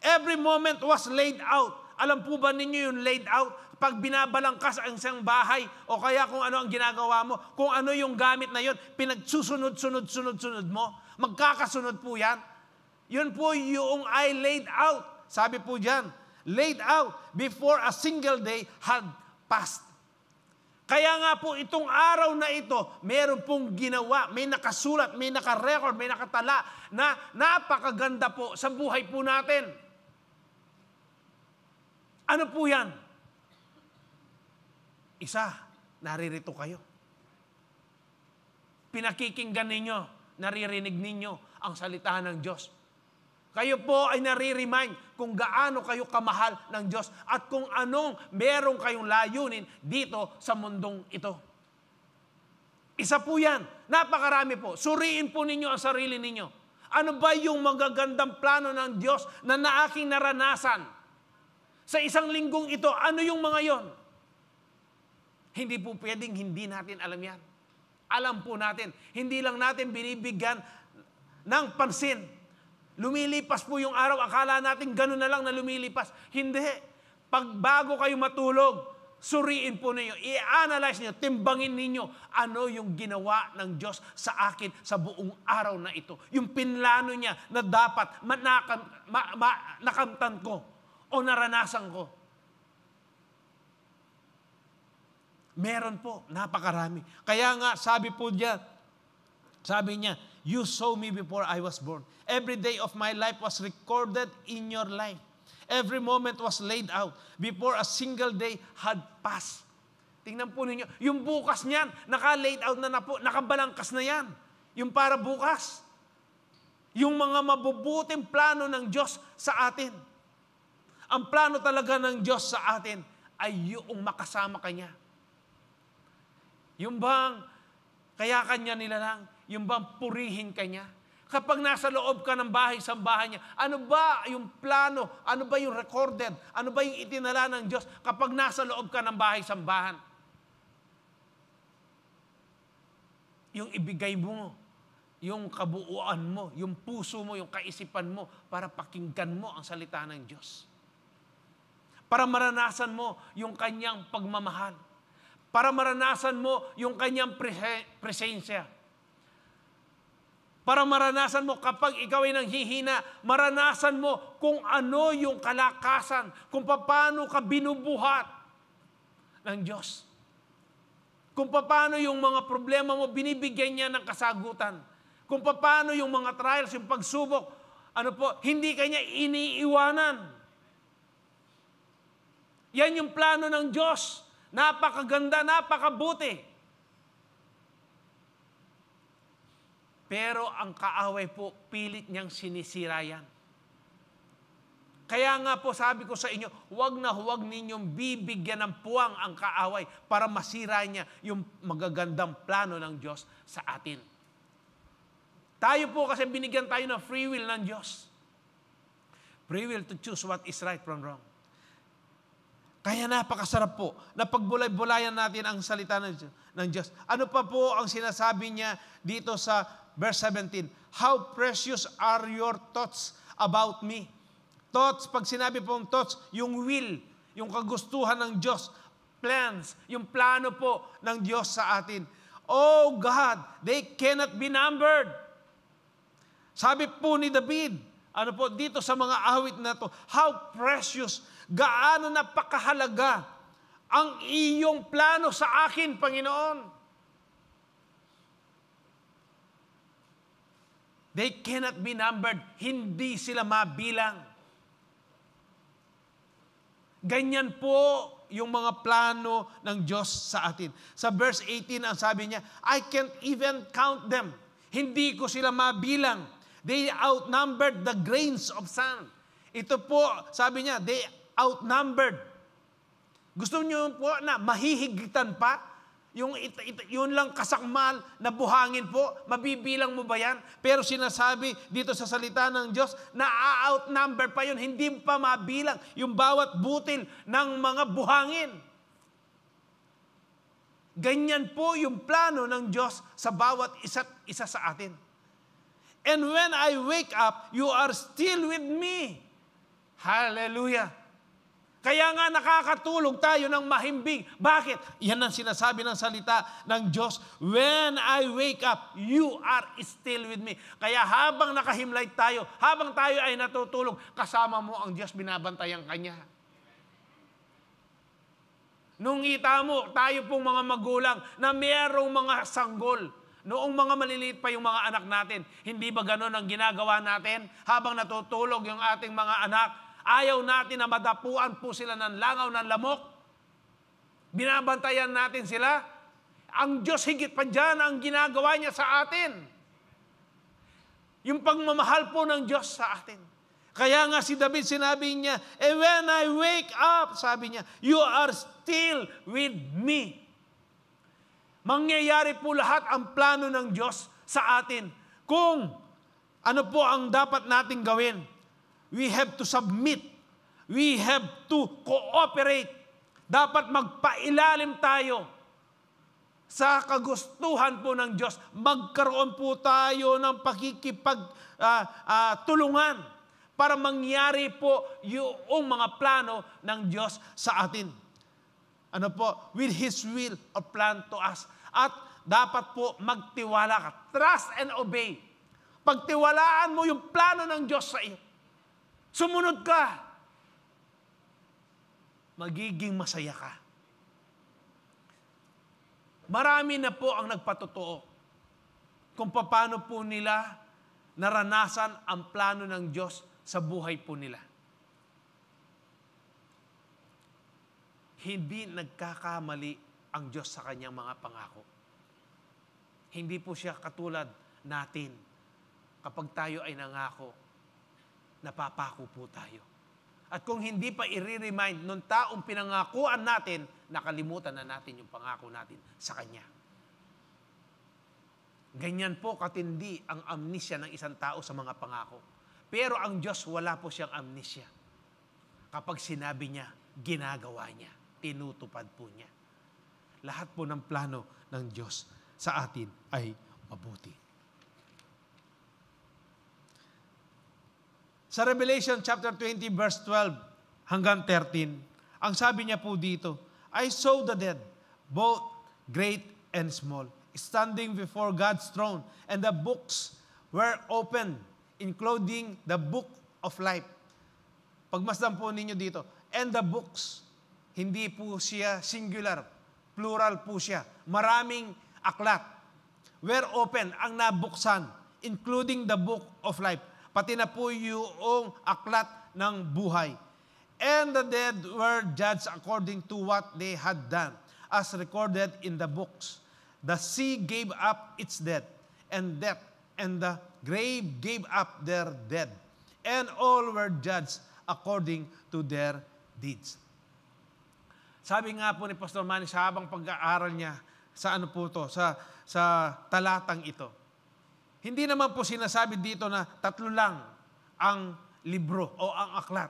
Every moment was laid out. Alam po ba ninyo yung laid out? Pag binabalangkas ang isang bahay, o kaya kung ano ang ginagawa mo, kung ano yung gamit na yun, pinagsusunod-sunod mo, magkakasunod po yan. Yun po yung I laid out. Sabi po dyan, laid out before a single day had passed. Kaya nga po itong araw na ito, meron pong ginawa, may nakasulat, may nakarecord, may nakatala na napakaganda po sa buhay po natin. Ano po yan? Isa, naririto kayo. Pinakikinggan ninyo, naririnig ninyo ang salita ng Diyos. Kayo po ay nare-remind kung gaano kayo kamahal ng Diyos at kung anong meron kayong layunin dito sa mundong ito. Isa po yan. Napakarami po. Suriin po ninyo ang sarili ninyo. Ano ba yung magagandang plano ng Diyos na aking naranasan? Sa isang linggong ito, ano yung mga yon? Hindi po pwedeng hindi natin alam yan. Alam po natin. Hindi lang natin binibigyan ng pansin. Lumilipas po yung araw, akala natin gano'n na lang na lumilipas. Hindi. Pag bago kayo matulog, suriin po ninyo, i-analyze ninyo, timbangin ninyo, ano yung ginawa ng Diyos sa akin sa buong araw na ito. Yung pinlano niya na dapat nakamtan ko o naranasan ko. Meron po, napakarami. Kaya nga, sabi po diyan, sabi niya, you saw me before I was born. Every day of my life was recorded in your life. Every moment was laid out before a single day had passed. Tingnan po ninyo, yung bukas niyan, naka-laid out na po, nakabalangkas na yan. Yung para bukas. Yung mga mabubuting plano ng Diyos sa atin. Ang plano talaga ng Diyos sa atin ay yung makasama Kanya. Yung bang, kaya Kanya nilalang, yung bang purihin Kanya. Kapag nasa loob ka ng bahay-sambahan niya, ano ba yung plano? Ano ba yung recorded? Ano ba yung itinala ng Diyos kapag nasa loob ka ng bahay-sambahan? Yung ibigay mo, yung kabuuan mo, yung puso mo, yung kaisipan mo, para pakinggan mo ang salita ng Diyos. Para maranasan mo yung Kanyang pagmamahal. Para maranasan mo yung Kanyang presensya. Para maranasan mo kapag ikaw ay nanghihina, maranasan mo kung ano yung kalakasan, kung paano ka binubuhat ng Diyos. Kung paano yung mga problema mo, binibigyan niya ng kasagutan. Kung paano yung mga trials, yung pagsubok, hindi Kanya iniiwanan. Yan yung plano ng Diyos. Napakaganda, napakabuti. Pero ang kaaway po, pilit niyang sinisira yan. Kaya nga po sabi ko sa inyo, huwag na huwag ninyong bibigyan ng puwang ang kaaway para masira niya yung magagandang plano ng Diyos sa atin. Tayo po kasi binigyan tayo ng free will ng Diyos. Free will to choose what is right from wrong. Kaya napakasarap po na pagbulay-bulayan natin ang salita ng Diyos. Ano pa po ang sinasabi niya dito sa verse 17? How precious are your thoughts about me? Thoughts, pag sinabi pong thoughts, yung will, yung kagustuhan ng Diyos, plans, yung plano po ng Diyos sa atin. Oh God, they cannot be numbered. Sabi po ni David, dito sa mga awit na to, how precious, gaano napakahalaga ang iyong plano sa akin, Panginoon. They cannot be numbered. Hindi sila mabilang. Ganyan po yung mga plano ng Diyos sa atin. Sa verse 18, ang sabi niya, I can't even count them. Hindi ko sila mabilang. They outnumbered the grains of sand. Ito po, sabi niya, they outnumbered. Gusto niyo po na mahihigitan pa? Yun lang kasakmal na buhangin po, mabibilang mo ba yan? Pero sinasabi dito sa salita ng Diyos, na outnumber pa yun, hindi pa mabilang yung bawat butil ng mga buhangin. Ganyan po yung plano ng Diyos sa bawat isa't isa sa atin. And when I wake up, you are still with me. Hallelujah. Kaya nga nakakatulog tayo ng mahimbing. Bakit? Yan ang sinasabi ng salita ng Diyos. When I wake up, you are still with me. Kaya habang nakahimlay tayo, habang tayo ay natutulog, kasama mo ang Diyos, binabantayan Kanya. Nung kita mo, tayo pong mga magulang na mayroong mga sanggol, noong mga maliliit pa yung mga anak natin, hindi ba ganon ang ginagawa natin habang natutulog yung ating mga anak? Ayaw natin na madapuan po sila ng langaw ng lamok. Binabantayan natin sila. Ang Diyos higit pa dyan ang ginagawa niya sa atin. Yung pagmamahal po ng Diyos sa atin. Kaya nga si David sinabi niya, when I wake up, sabi niya, you are still with me. Mangyayari po lahat ang plano ng Diyos sa atin. Kung ano po ang dapat nating gawin, we have to submit. We have to cooperate. Dapat magpailalim tayo sa kagustuhan po ng Diyos. Magkaroon po tayo ng pakikipagtulungan para mangyari po yung mga plano ng Diyos sa atin. Ano po? With His will or plan to us. At dapat po magtiwala ka. Trust and obey. Pagtiwalaan mo yung plano ng Diyos sa iyo. Sumunod ka. Magiging masaya ka. Marami na po ang nagpatotoo kung paano po nila naranasan ang plano ng Diyos sa buhay po nila. Hindi nagkakamali ang Diyos sa Kanyang mga pangako. Hindi po siya katulad natin. Kapag tayo ay nangako, napapako po tayo. At kung hindi pa i-remind nung taong pinangakuan natin, nakalimutan na natin yung pangako natin sa Kanya. Ganyan po katindi ang amnesia ng isang tao sa mga pangako. Pero ang Diyos, wala po siyang amnesia. Kapag sinabi niya, ginagawa niya, tinutupad po niya. Lahat po ng plano ng Diyos sa atin ay mabuti. Sa Revelation chapter 20 verse 12 hanggang 13, ang sabi niya po dito, I saw the dead, both great and small, standing before God's throne, and the books were opened, including the book of life. Pagmasdan po ninyo dito, and the books, hindi po siya singular, plural po siya. Maraming aklat were open, ang nabuksan, including the book of life. Pati na po yung aklat ng buhay. And the dead were judged according to what they had done, as recorded in the books. The sea gave up its dead, and death, and the grave gave up their dead. And all were judged according to their deeds. Sabi nga po ni Pastor Manny sa habang pag-aaral niya sa ano po to, sa talatang ito. Hindi naman po sinasabi dito na 3 lang ang libro o ang aklat.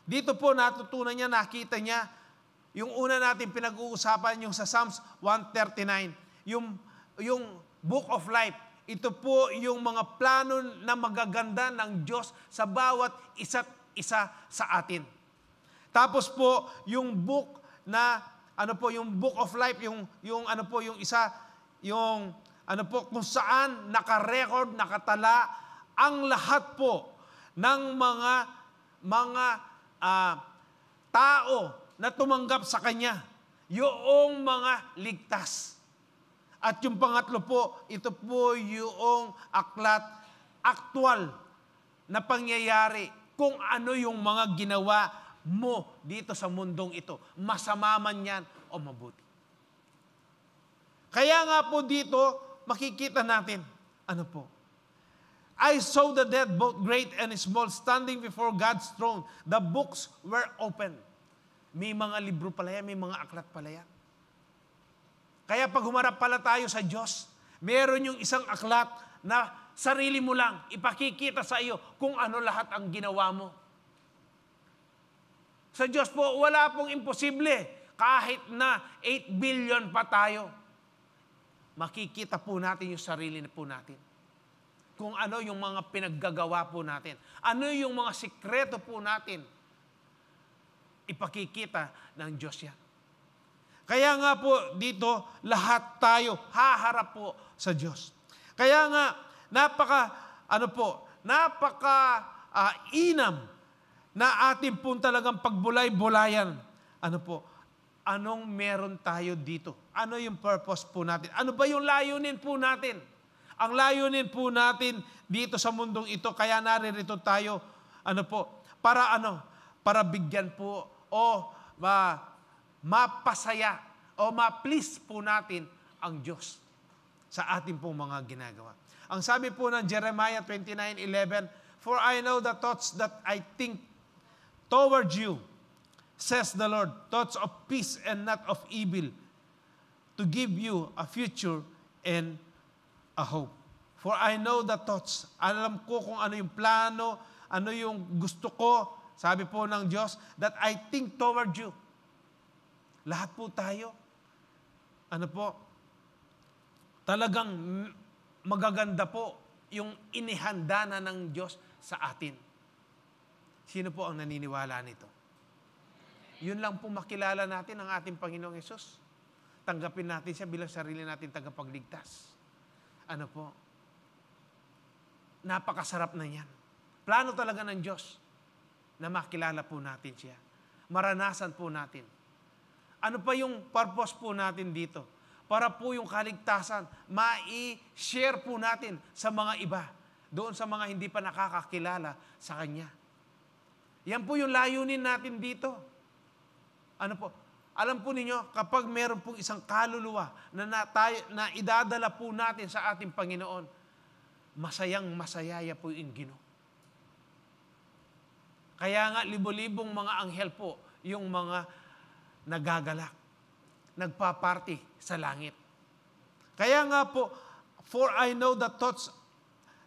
Dito po natutunan niya, nakita niya, yung una natin pinag-uusapan, yung sa Psalms 139, yung Book of Life. Ito po yung mga plano na magaganda ng Diyos sa bawat isa't isa sa atin. Tapos po, yung book na, yung Book of Life, yung isa, kung saan naka-record, nakatala ang lahat po ng mga tao na tumanggap sa Kanya, yung mga ligtas. At yung pangatlo po, ito po yung aklat, aktual na pangyayari kung ano yung mga ginawa mo dito sa mundong ito. Masama man yan o mabuti. Kaya nga po dito, makikita natin, I saw the dead, both great and small, standing before God's throne. The books were open. May mga libro pala yan, may mga aklat pala yan. Kaya pag humarap pala tayo sa Diyos, meron yung isang aklat na sarili mo lang, ipakikita sa iyo kung ano lahat ang ginawa mo. Sa Diyos po, wala pong imposible. Kahit na 8 billion pa tayo, makikita po natin yung sarili po natin. Kung ano yung mga pinaggagawa po natin. Ano yung mga sikreto po natin. Ipakikita ng Diyos yan. Kaya nga po dito, lahat tayo haharap po sa Diyos. Kaya nga, inam na ating pong talagang pagbulay-bulayan. Anong meron tayo dito? Ano yung purpose po natin? Ano ba yung layunin po natin? Ang layunin po natin dito sa mundong ito, kaya naririto tayo, para bigyan po o mapasaya o ma-please po natin ang Diyos sa ating pong mga ginagawa. Ang sabi po ng Jeremiah 29:11, "For I know the thoughts that I think toward you, says the Lord, thoughts of peace and not of evil, to give you a future and a hope." For I know the thoughts. Alam ko kung ano yung plano, ano yung gusto ko, sabi po ng Diyos, that I think toward you. Lahat po tayo, talagang magaganda po yung inihanda na ng Diyos sa atin. Sino po ang naniniwala nito? Yun lang po makilala natin ang ating Panginoong Hesus. Tanggapin natin siya bilang sarili natin tagapagligtas. Napakasarap na yan. Plano talaga ng Diyos na makilala po natin siya. Maranasan po natin. Ano pa yung purpose po natin dito? Para po yung kaligtasan, mai-share po natin sa mga iba. Doon sa mga hindi pa nakakakilala sa Kanya. Yan po yung layunin natin dito. Alam po ninyo, kapag meron pong isang kaluluwa na idadala po natin sa ating Panginoon, masayang-masayaya po yung Ginoo. Kaya nga, libo-libong mga anghel po, yung mga nagagalak, nagpa-party sa langit. Kaya nga po, for I know the thoughts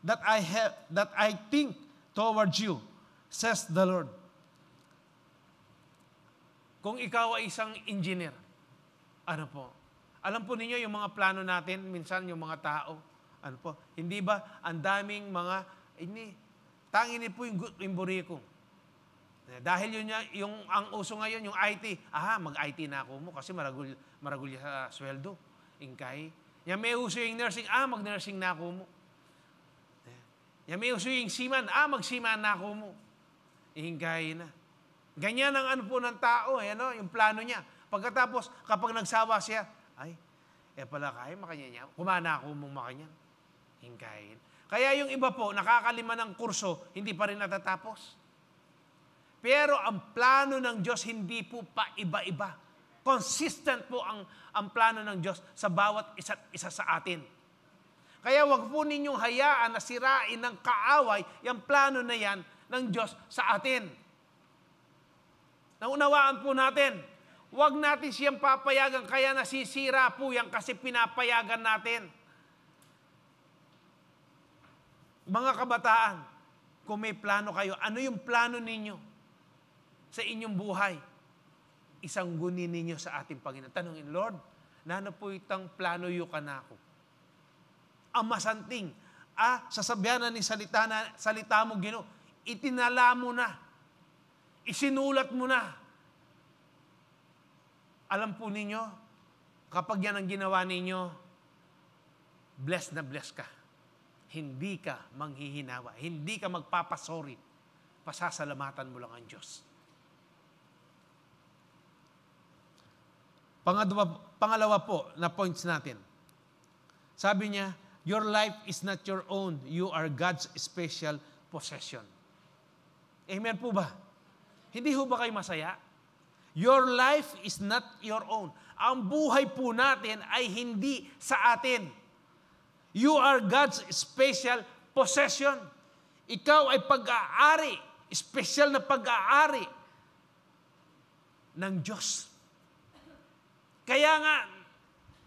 that I think towards you, says the Lord. Kung ikaw ay isang engineer, alam po ninyo yung mga plano natin, minsan yung mga tao, hindi ba ang daming mga, tangin po yung buriko. Dahil yung ang uso ngayon, yung IT, mag-IT na ako mo kasi maragul sa sweldo. Ingkay. Yan may uso yung nursing, mag-nursing na ako mo. Yan may uso yung seaman, mag-seaman na ako mo. Ingkay na. Ganyan ang po ng tao, yung plano niya. Pagkatapos, kapag nagsawa siya, pala kaya makanya niya, kumana ako mong makanya. Hingkain. Kaya yung iba po, nakakalima ng kurso, hindi pa rin natatapos. Pero ang plano ng Diyos, hindi po pa iba-iba. Consistent po ang plano ng Diyos sa bawat isa't isa sa atin. Kaya wag po ninyong hayaan na sirain ng kaaway yung plano na yan ng Diyos sa atin. Naunawaan po natin, wag natin siyang papayagan, kaya nasisira po yan kasi pinapayagan natin. Mga kabataan, kung may plano kayo, ano yung plano ninyo sa inyong buhay? Isanggunin ninyo sa ating Panginoon. Tanungin, Lord, nano po itang plano yu ka na ako? Ang masanting, sasabihan na ni salita mo, Ginoo, itinala mo na, isinulat mo na. Alam po ninyo, kapag yan ang ginawa ninyo, blessed na blessed ka. Hindi ka manghihinawa. Hindi ka magpapasori. Pasasalamatan mo lang ang Diyos. Pangalawa po na points natin. Sabi niya, your life is not your own. You are God's special possession. Amen po ba? Hindi ho ba kayo masaya? Your life is not your own. Ang buhay po natin ay hindi sa atin. You are God's special possession. Ikaw ay pag-aari, special na pag-aari ng Diyos. Kaya nga,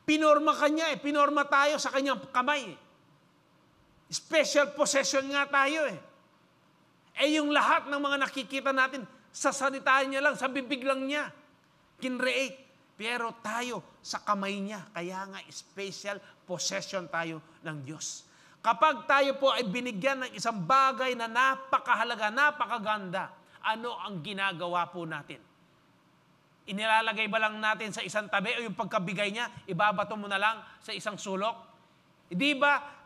pinorma kanya pinorma tayo sa kanyang kamay. Special possession nga tayo yung lahat ng mga nakikita natin, sa salita niya lang, sa bibig lang niya, kinreate. Pero tayo, sa kamay niya. Kaya nga, special possession tayo ng Diyos. Kapag tayo po ay binigyan ng isang bagay na napakahalaga, napakaganda, ano ang ginagawa po natin? Inilalagay ba lang natin sa isang tabi o yung pagkabigay niya, ibabato mo na lang sa isang sulok? Di ba,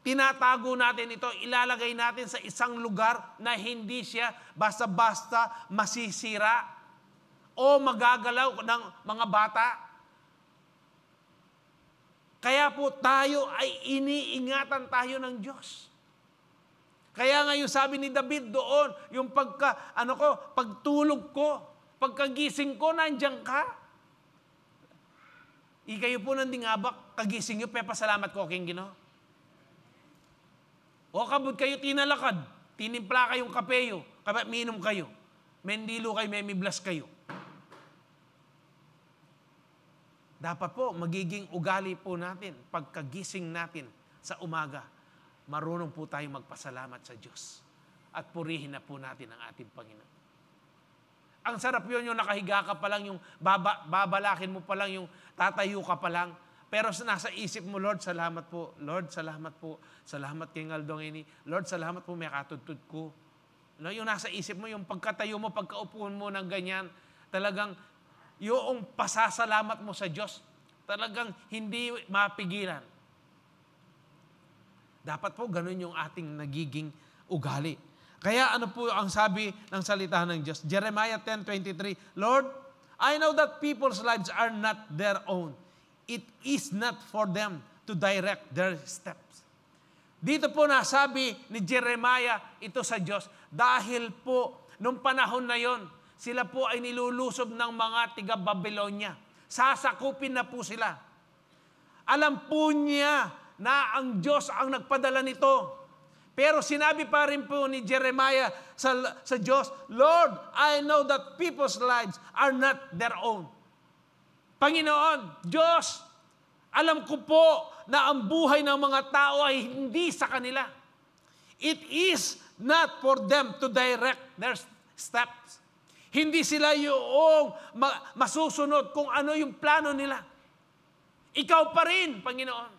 tinatago natin ito, ilalagay natin sa isang lugar na hindi siya basta-basta masisira o magagalaw ng mga bata. Kaya po tayo ay iniingatan tayo ng Diyos. Kaya nga yung sabi ni David doon, yung pagtulog ko, pagkagising ko, nandiyan ka. Ikayo po nandingabak, kagising nyo, pasalamat ko aking Ginoo. O kabut kayo tinalakad, tinimpla kayong kapeyo, minom kayo, mendilo kayo, memiblas kayo. Dapat po, magiging ugali po natin, pagkagising natin sa umaga, marunong po tayo magpasalamat sa Diyos. At purihin na po natin ang ating Panginoon. Ang sarap yun, yung nakahiga ka pa lang, yung babalakin mo pa lang, yung tatayo ka pa lang, pero nasa isip mo, Lord, salamat po. Lord, salamat po. Salamat kay Ngaldong ini. Lord, salamat po, may katutod ko. Yung nasa isip mo, yung pagkatayo mo, pagkaupuan mo ng ganyan, talagang yung pasasalamat mo sa Diyos, talagang hindi mapigilan. Dapat po ganun yung ating nagiging ugali. Kaya ano po ang sabi ng salita ng Diyos? Jeremiah 10:23, Lord, I know that people's lives are not their own. It is not for them to direct their steps. Dito po nasabi ni Jeremiah ito sa Diyos, dahil po nung panahon na yon, sila po ay nilulusob ng mga tiga-Babylonia. Sasakupin na po sila. Alam po niya na ang Diyos ang nagpadala nito. Pero sinabi pa rin po ni Jeremiah sa Diyos, Lord, I know that people's lives are not their own. Panginoon, Diyos, alam ko po na ang buhay ng mga tao ay hindi sa kanila. It is not for them to direct their steps. Hindi sila yung masusunod kung ano yung plano nila. Ikaw pa rin, Panginoon.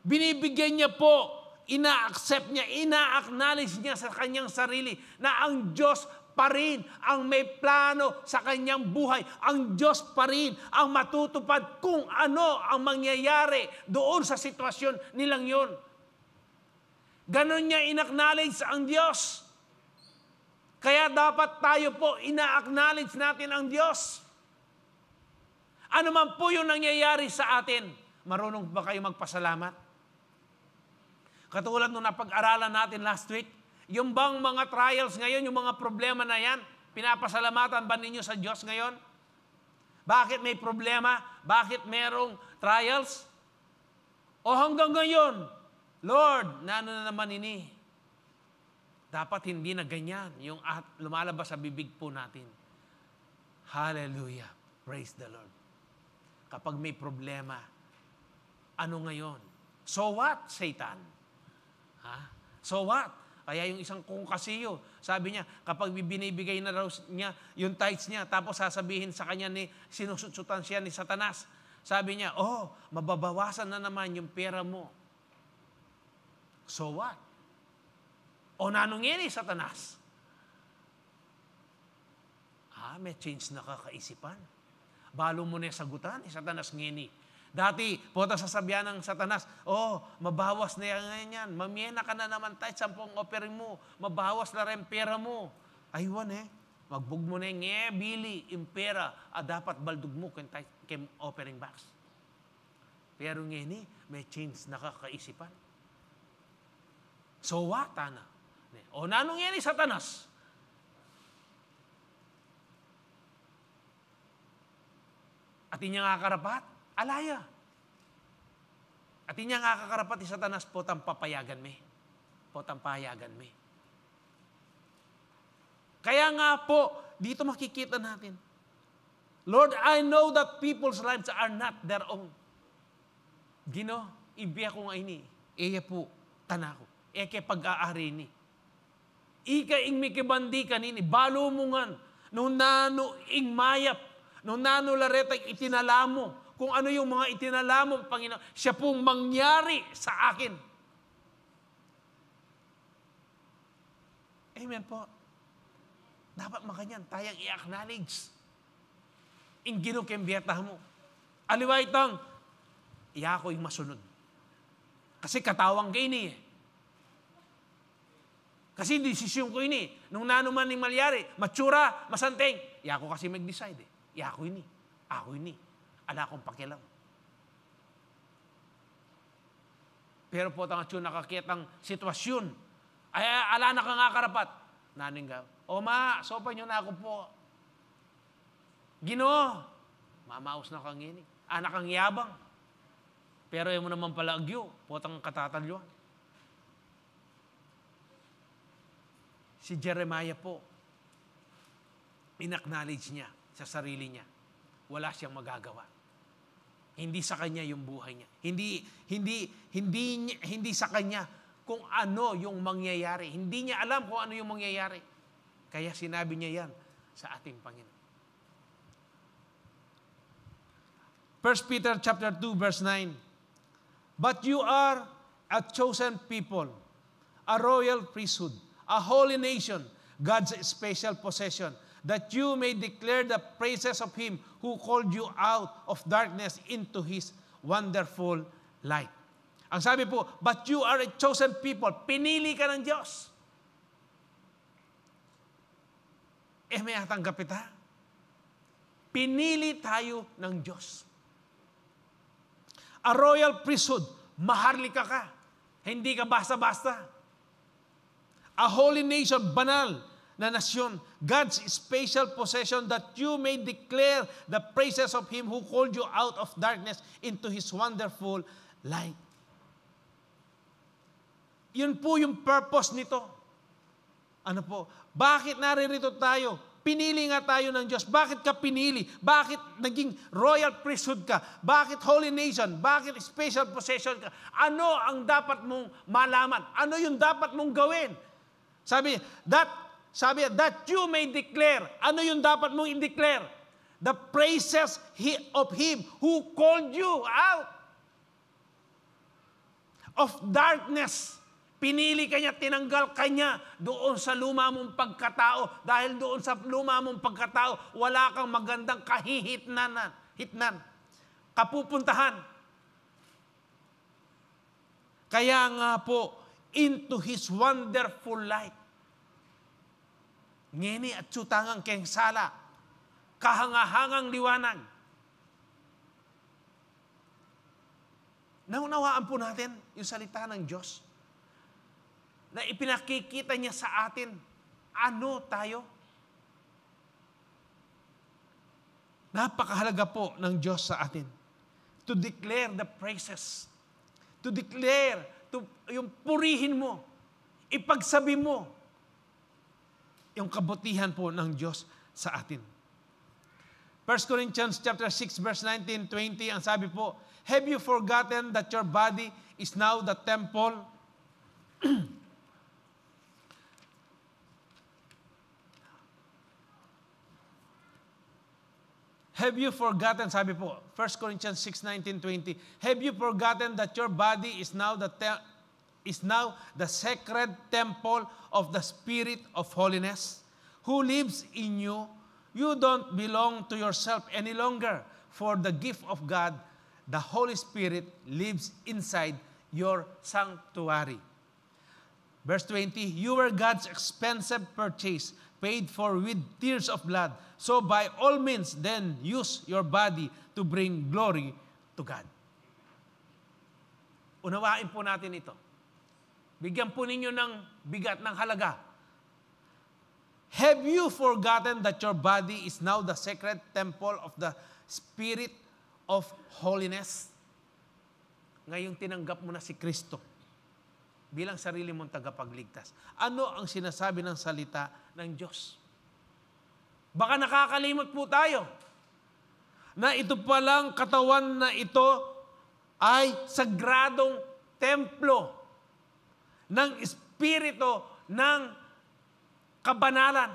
Binibigyan niya po, ina-accept niya, ina-acknowledge niya sa kanyang sarili na ang Diyos pa rin ang may plano sa kanyang buhay. Ang Diyos pa rin ang matutupad kung ano ang mangyayari doon sa sitwasyon nilang yon. Ganon niya in-acknowledge ang Diyos. Kaya dapat tayo po ina-acknowledge natin ang Diyos. Ano man po yung nangyayari sa atin, marunong ba kayo magpasalamat? Katulad nung napag-aralan natin last week, yung bang mga trials ngayon, yung mga problema na yan, pinapasalamatan ba ninyo sa Diyos ngayon? Bakit may problema? Bakit merong trials? O hanggang ngayon, Lord, na naman ini? Dapat hindi na ganyan yung lumalabas sa bibig po natin. Hallelujah. Praise the Lord. Kapag may problema, ano ngayon? So what, Satan? So what? Kaya yung isang kongkasiyo, sabi niya, kapag binibigay na raw niya yung tithes niya, tapos sasabihin sa kanya sinusutsutan siya ni Satanas, sabi niya, mababawasan na naman yung pera mo. So what? O nanong yan Satanas? May change na kakaisipan. Balo mo na yung sagutan, Satanas ngini. Dati, punta sasabihan ng Satanas, mabawas na yan. Mamiyena ka na naman tayo, 10 offering mo. Mabawas na rin pera mo. Aywan magbug mo na yung bili, yung pera, dapat baldug mo kem offering box. Pero ngini, may change na kakaisipan. So what, Ana? O nanong yan Satanas? At inya nga karapat? Alaya. At inya nga kakarapat Satanas po, papayagan me. potang payagan mo. Kaya nga po, dito makikita natin, Lord, I know that people's lives are not their own. Gino, ibiya ko nga ini. Iya po, tanako. Eke pag-aari ni. Ika ing mikibandi kanini, balo mo nga, nung nano ing mayap, nung nano laretay itinalamo, kung ano yung mga itinalamo, Panginoon, siya pong mangyari sa akin. Amen po. Dapat makanyan, tayang i-acknowledge. Ing ginukembiyata mo. Aliway tang, iya ko yung masunod. Kasi katawang ka ini eh. Kasi desisyon ko ini. Nung nanuman ni malyari, matsura, masanteng, iya ko kasi mag-decide eh. Iya ko ini. Ako ini. Ala akong pakialam. Pero po tanga tiyong nakakitang sitwasyon, ay ala na ka nga karapat. Naning ka, o ma, sopa nyo na ako po. Ginoo, mamaos na kang ini. Anak kang yabang. Pero yung mo naman pala agyo, potang katatalyuan. Si Jeremiah po, in-acknowledge niya sa sarili niya. Wala siyang magagawa. Hindi sa kanya yung buhay niya. Hindi sa kanya kung ano yung mangyayari. Hindi niya alam kung ano yung mangyayari. Kaya sinabi niya yan sa ating Panginoon. 1 Peter chapter 2 verse 9. But you are a chosen people, a royal priesthood, a holy nation, God's special possession, that you may declare the praises of Him who called you out of darkness into His wonderful light. Ang sabi po, but you are a chosen people. Pinili ka ng Diyos. May atanggap ita. Pinili tayo ng Diyos. A royal priesthood, maharlika ka. Hindi ka basta-basta. A holy nation, banal na nasyon, God's special possession, that you may declare the praises of Him who called you out of darkness into His wonderful light. Yun po yung purpose nito. Ano po? Bakit naririto tayo? Pinili nga tayo ng Diyos. Bakit ka pinili? Bakit naging royal priesthood ka? Bakit holy nation? Bakit special possession ka? Ano ang dapat mong malaman? Ano yung dapat mong gawin? Sabi, that you may declare. Ano yung dapat mong i-declare? The praises of Him who called you out of darkness. Pinili kanya, tinanggal kanya doon sa luma mong pagkatao. Dahil doon sa luma mong pagkatao, wala kang magandang kahihitnan, kapupuntahan. Kaya nga po, into His wonderful light. Ngeni at sutangang keng sala, kahangahangang liwanag. Naunawaan po natin yung salita ng Diyos na ipinakikita niya sa atin, ano tayo? Napakahalaga po ng Diyos sa atin. To declare the praises. To declare, yung purihin mo, ipagsabi mo, yung kabutihan po ng Diyos sa atin. 1 Corinthians chapter 6 verse 19-20, ang sabi po, have you forgotten that your body is now the temple Have you forgotten, sabi po, 1 Corinthians 6:19-20, have you forgotten that your body is now the sacred temple of the Spirit of holiness, who lives in you? You don't belong to yourself any longer, for the gift of God, the Holy Spirit, lives inside your sanctuary. Verse 20, you were God's expensive purchase, paid for with tears of blood. So by all means, then use your body to bring glory to God. Unawain po natin ito. Bigyan po ninyo ng bigat ng halaga. Have you forgotten that your body is now the sacred temple of the Spirit of holiness? Ngayong tinanggap mo na si Kristo, bilang sarili mong tagapagligtas. Ano ang sinasabi ng salita ng Diyos? Baka nakakalimot po tayo na ito palang katawan na ito ay sagradong templo ng Espiritu ng kabanalan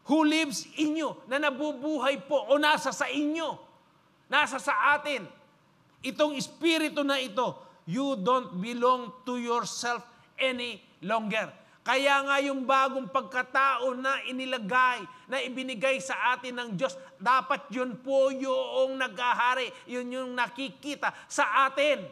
who lives in you, na nabubuhay po o nasa sa inyo, nasa sa atin. Itong Espiritu na ito, you don't belong to yourself any longer. Kaya nga yung bagong pagkatao na inilagay, na ibinigay sa atin ng Diyos, dapat yun po yung naghahari, yun yung nakikita sa atin.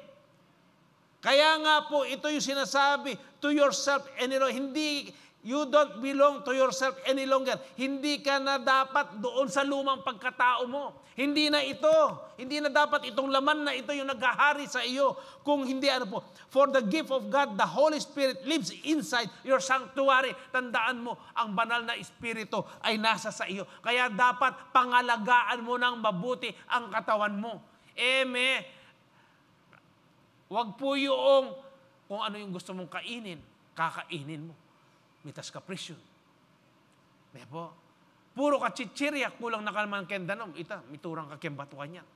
Kaya nga po, ito yung sinasabi, to yourself any longer. Hindi, you don't belong to yourself any longer. Hindi ka na dapat doon sa lumang pagkatao mo. Hindi na ito. Hindi na dapat itong laman na ito yung naghahari sa iyo. Kung hindi ano po. For the gift of God, the Holy Spirit lives inside your sanctuary. Tandaan mo, ang banal na Espiritu ay nasa sa iyo. Kaya dapat pangalagaan mo ng mabuti ang katawan mo. Wag po yung kung ano yung gusto mong kainin, kakainin mo. Mitas ka presyon. May po. Puro ka chichirya, kulang na kalman kendanom. Ita, miturang ka kembatuan yan.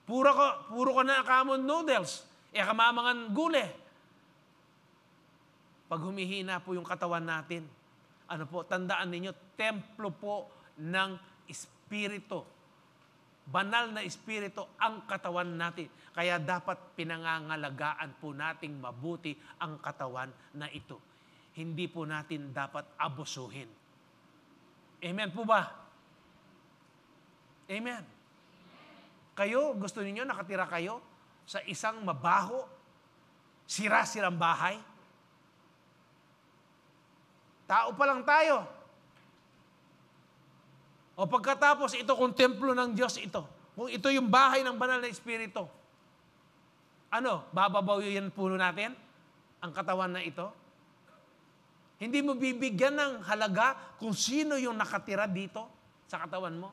Puro ka na kamon noodles. Kamamangan gule. Pag humihina po yung katawan natin, ano po, tandaan ninyo, templo po ng Espiritu. Banal na Espiritu ang katawan natin. Kaya dapat pinangangalagaan po nating mabuti ang katawan na ito. Hindi po natin dapat abusuhin. Amen po ba? Amen. Kayo, gusto niyo nakatira kayo sa isang mabaho, sira-sirang bahay? Tao pa lang tayo. O pagkatapos, ito kung templo ng Diyos ito. Kung ito yung bahay ng banal na Espiritu. Ano, bababawiin po natin ang katawan na ito? Hindi mo bibigyan ng halaga kung sino yung nakatira dito sa katawan mo.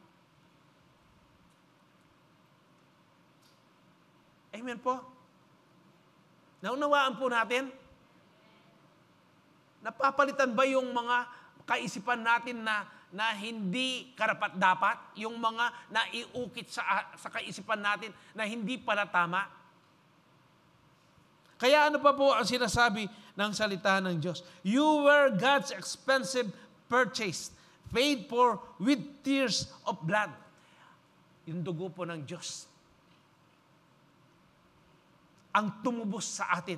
Amen po. Naunawaan po natin? Napapalitan ba yung mga kaisipan natin na hindi karapat-dapat? Yung mga naiukit sa kaisipan natin na hindi pala tama? Kaya ano pa po ang sinasabi ng salita ng Diyos? You were God's expensive purchase, paid for with tears of blood. Yung dugo po ng Diyos. Ang tumubos sa atin.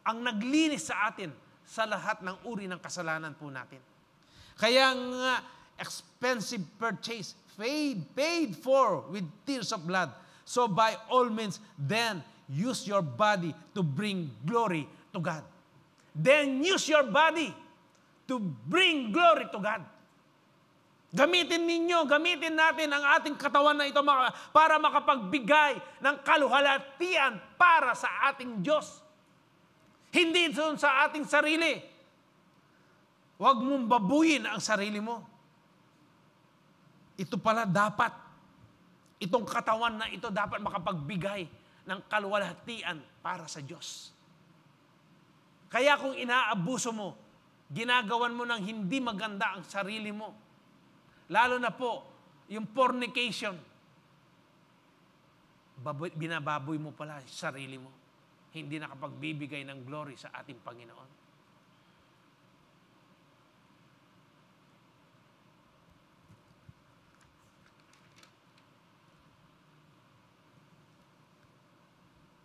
Ang naglinis sa atin sa lahat ng uri ng kasalanan po natin. Kaya nga, expensive purchase, paid for with tears of blood. So by all means, then, use your body to bring glory to God. Then use your body to bring glory to God. Gamitin natin ang ating katawan na ito para makapagbigay ng kaluhalatian para sa ating Diyos. Hindi doon sa ating sarili. Huwag mong babuyin ang sarili mo. Ito pala dapat, itong katawan na ito dapat makapagbigay ng kaluwalhatian para sa Diyos. Kaya kung inaabuso mo, ginagawan mo ng hindi maganda ang sarili mo, lalo na po, yung fornication, binababoy mo pala sa sarili mo. Hindi nakapagbibigay ng glory sa ating Panginoon.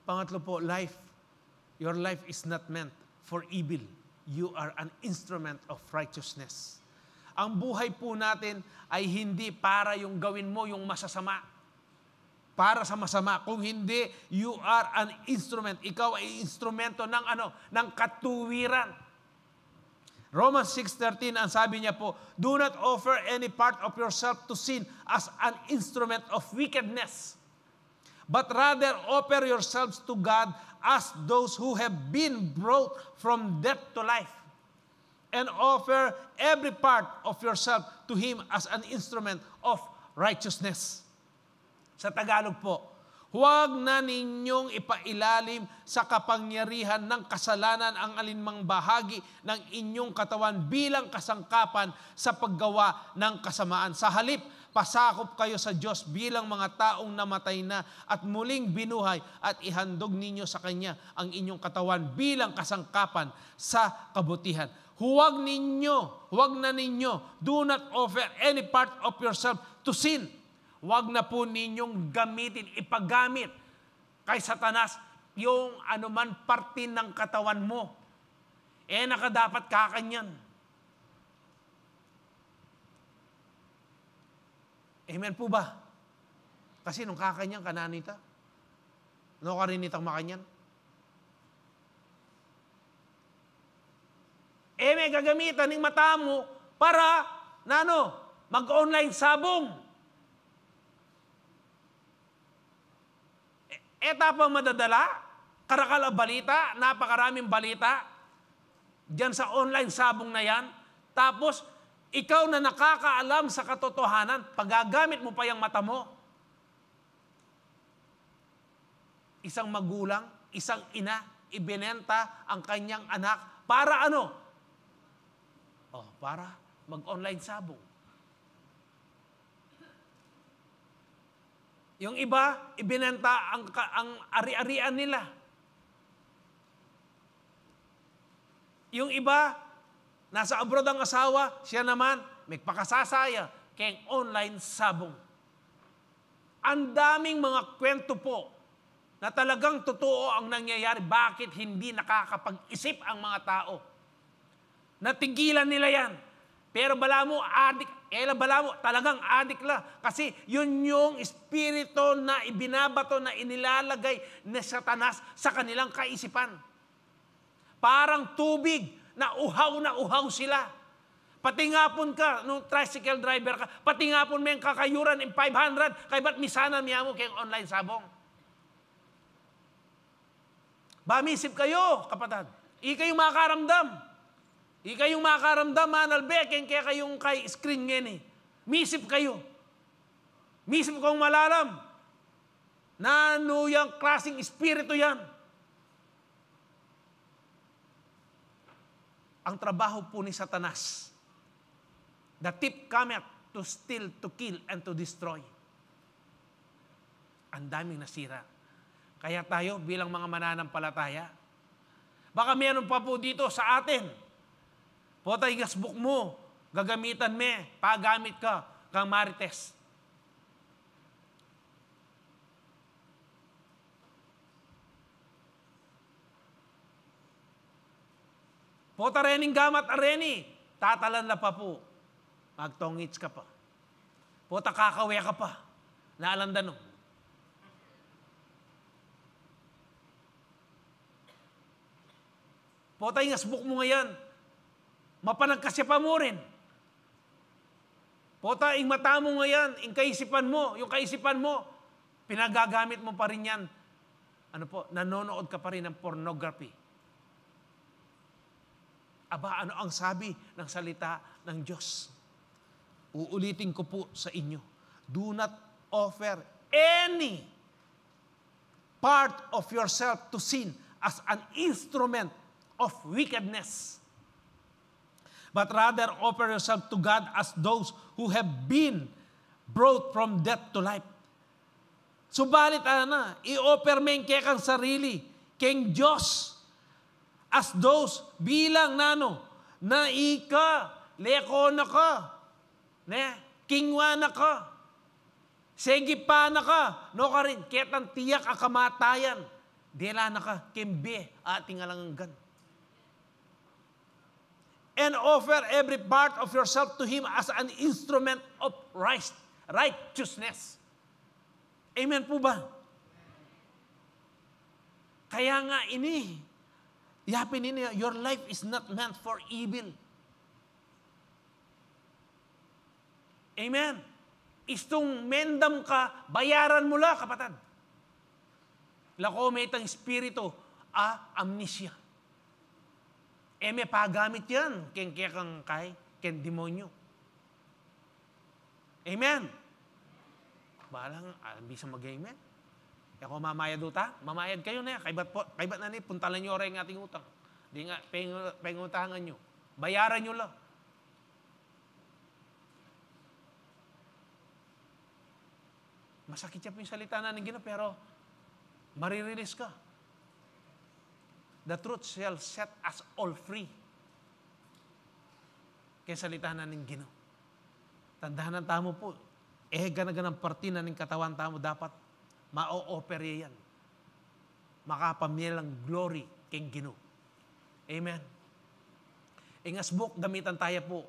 Pangatlo po, life. Your life is not meant for evil. You are an instrument of righteousness. Ang buhay po natin ay hindi para yung gawin mo yung masasama. Para sa masama. Kung hindi, you are an instrument. Ikaw ay instrumento ng katuwiran. Romans 6:13, ang sabi niya po, do not offer any part of yourself to sin as an instrument of wickedness. But rather offer yourselves to God as those who have been brought from death to life. And offer every part of yourself to Him as an instrument of righteousness. Sa Tagalog po, Huwag na ninyong ipailalim sa kapangyarihan ng kasalanan ang alinmang bahagi ng inyong katawan bilang kasangkapan sa paggawa ng kasamaan. Sa halip, pasakop kayo sa Diyos bilang mga taong namatay na at muling binuhay at ihandog ninyo sa Kanya ang inyong katawan bilang kasangkapan sa kabutihan. Huwag na ninyo, do not offer any part of yourself to sin. Huwag na po ninyong ipagamit kay Satanas yung anuman parte ng katawan mo. Nakadapat kakanyan. Amen po ba? Kasi nung kakanyan, kananita. No karinitang makanyan. May gagamitan ng mata mo para, mag-online sabong. Etapa madadala, karakal ang balita, napakaraming balita, diyan sa online sabong na yan. Tapos, ikaw na nakakaalam sa katotohanan, pagagamit mo pa yung mata mo. Isang magulang, isang ina, ibinenta ang kanyang anak para para mag-online sabong. Yung iba, ibinenta ang ari-arian nila. Yung iba, nasa abroad ang asawa, siya naman, may pakasasaya, kaya online sabong. Ang daming mga kwento po na talagang totoo ang nangyayari. Bakit hindi nakakapag-isip ang mga tao? Natigilan nila yan. Pero bala mo, talagang adik la. Kasi yun yung espiritu na ibinabato na inilalagay ni Satanas sa kanilang kaisipan. Parang tubig na uhaw sila. Pati nga po ka, nung tricycle driver ka, pati nga po may kakayuran in 500, kaya ba't misanan niya mo kayong online sabong? Bamisip kayo, kapatid. Ikay yung makaramdam. Ika yung makaramdam, manalbe, kaya kayong kay screen ngayon eh. Misip kayo. Misip kong malalam. Na yung klaseng espiritu yan. Ang trabaho po ni Satanas. The thief cometh to steal, to kill, and to destroy. Ang daming nasira. Kaya tayo bilang mga mananampalataya, baka meron pa po dito sa atin, potay gasbook mo, gagamitan pagamit ka, kang marites. Pota rening gamat areni, tatalan na pa po. Magtongits ka pa. Pota kakawe ka pa. Naalandan no. Pota yung gasbook mo ngayon, mapanagkasya mo rin. Pota, yung mata mo ngayon, yung kaisipan mo, pinagagamit mo pa rin yan. Nanonood ka pa rin ng pornography. Aba, ano ang sabi ng salita ng Diyos? Uulitin ko po sa inyo. Do not offer any part of yourself to sin as an instrument of wickedness. But rather offer yourself to God as those who have been brought from death to life. Subalit, i-offer mo yung kaya kang sarili, keng Diyos, as those bilang na ika, leko na ka, kingwa na ka, segipa na ka, no ka rin, ketang tiyak akamatayan, dela na ka, kembe, ating alanggan. And offer every part of yourself to Him as an instrument of righteousness. Amen po ba? Kaya nga yapin ini, your life is not meant for evil. Amen. Istong mendam ka, bayaran mo la, kapatid. Lako may itang espiritu, amnesia. May pagamit yan, kaya kang ken demonyo. Amen. Balang, bisa mag-amen. Kaya kung mamayad uta, mamayad kayo na yan. Kaibat na ni, puntalan nyo rin ang ating utang. Di nga, pengutangan nyo. Bayaran nyo lang. Masakit siya po yung salita na ng Ginoo, pero marirelease ka. The truth shall set us all free. Kaya salita na ng Ginoo. Tandahan ng tamo po, ganagan ng parti na ng katawan tamo, dapat ma-o-offer yan. Makapamilang glory kay Ginoo. Amen. Ingasbuk, gamitan tayo po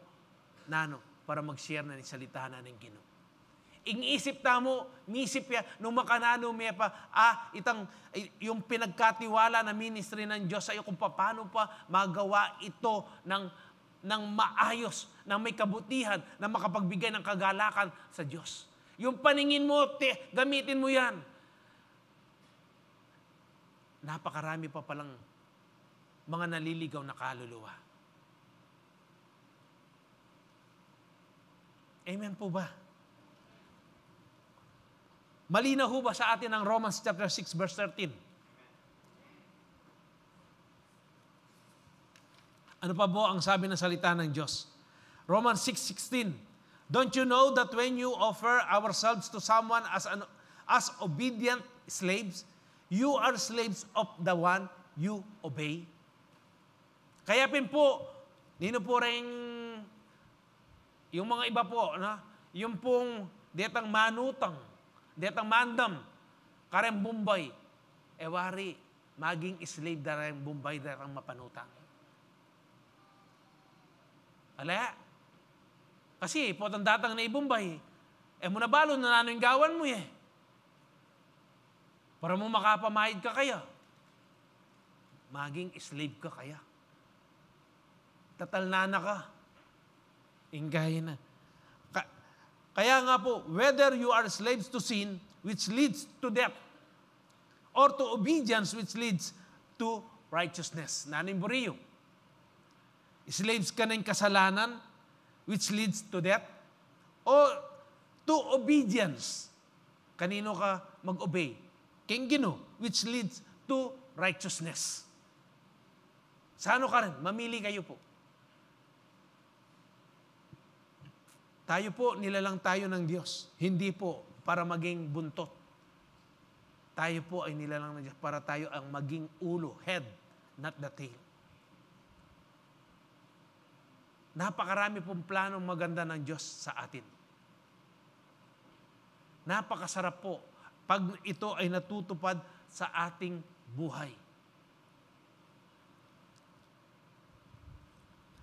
na para mag-share na ng salita na ng Ginoo. Ing-isip tamo, misip ya, nung makanano may pa, yung pinagkatiwala na ministry ng Diyos sa iyo, kung paano pa magawa ito ng maayos, ng may kabutihan, na makapagbigay ng kagalakan sa Diyos. Yung paningin mo, gamitin mo yan. Napakarami pa palang mga naliligaw na kaluluwa. Amen po ba? Malinaw ho ba sa atin ang Romans chapter 6 verse 13? Ano pa po ang sabi ng salita ng Diyos? Romans 6:16. Don't you know that when you offer ourselves to someone as obedient slaves, you are slaves of the one you obey? Kaya po, nino po rin yung mga iba po, yung pong detang manutang, detang mandam, kareng Bombay, wari, maging slave darang Bombay darang mapanutang. Ala, kasi potang datang na ibumbay, mo nabalo na nano yung gawan mo para mo makapamahid ka kaya. Maging slave ka kaya. Tatalnana ka. Ingay na. Kaya nga po, whether you are slaves to sin, which leads to death, or to obedience, which leads to righteousness. Naning buriyo. Slaves ka ng kasalanan, which leads to death, or to obedience. Kanino ka mag-obey? King Ginoo, which leads to righteousness. Sa ano ka rin? Mamili kayo po. Tayo po, nilalang tayo ng Diyos. Hindi po para maging buntot. Tayo po ay nilalang ng Diyos para tayo ang maging ulo, head, not the tail. Napakarami pong planong maganda ng Diyos sa atin. Napakasarap po pag ito ay natutupad sa ating buhay.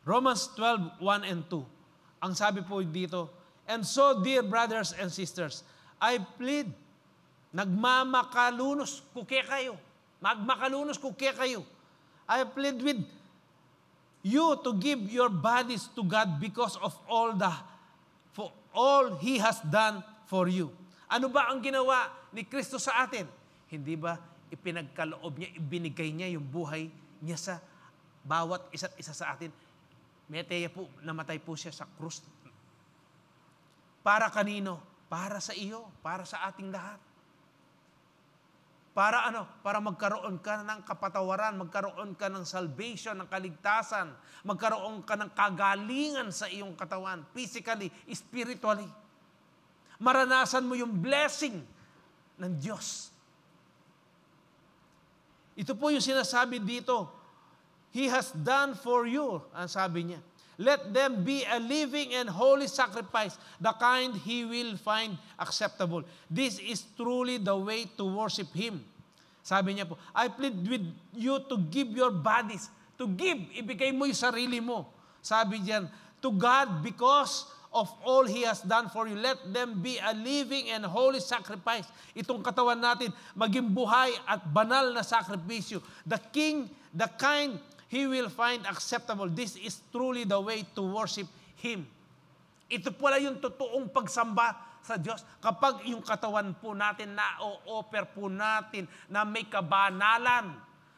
Romans 12:1 and 2. Ang sabi po dito, and so, dear brothers and sisters, I plead, nagmamakalunos kuke kayo. Magmakalunos kuke kayo. I plead with you to give your bodies to God because of for all He has done for you. Ano ba ang ginawa ni Kristo sa atin? Hindi ba ipinagkaloob niya, ibinigay niya yung buhay niya sa bawat isa't isa sa atin? Meteya po, namatay po siya sa krus. Para kanino? Para sa iyo, para sa ating lahat. Para ano? Para magkaroon ka ng kapatawaran, magkaroon ka ng salvation, ng kaligtasan, magkaroon ka ng kagalingan sa iyong katawan, physically, spiritually. Maranasan mo yung blessing ng Diyos. Ito po yung sinasabi dito, He has done for you, ang sabi niya. Let them be a living and holy sacrifice, the kind He will find acceptable. This is truly the way to worship Him. Sabi niya po, I plead with you to give your bodies. To give, ibigay mo yung sarili mo. Sabi diyan, to God because of all He has done for you. Let them be a living and holy sacrifice. Itong katawan natin, maging buhay at banal na sakripisyo. The kind He will find acceptable. This is truly the way to worship Him. Ito pala yung totoong pagsamba sa Diyos. Kapag yung katawan po natin, na-o-offer po natin na may kabanalan,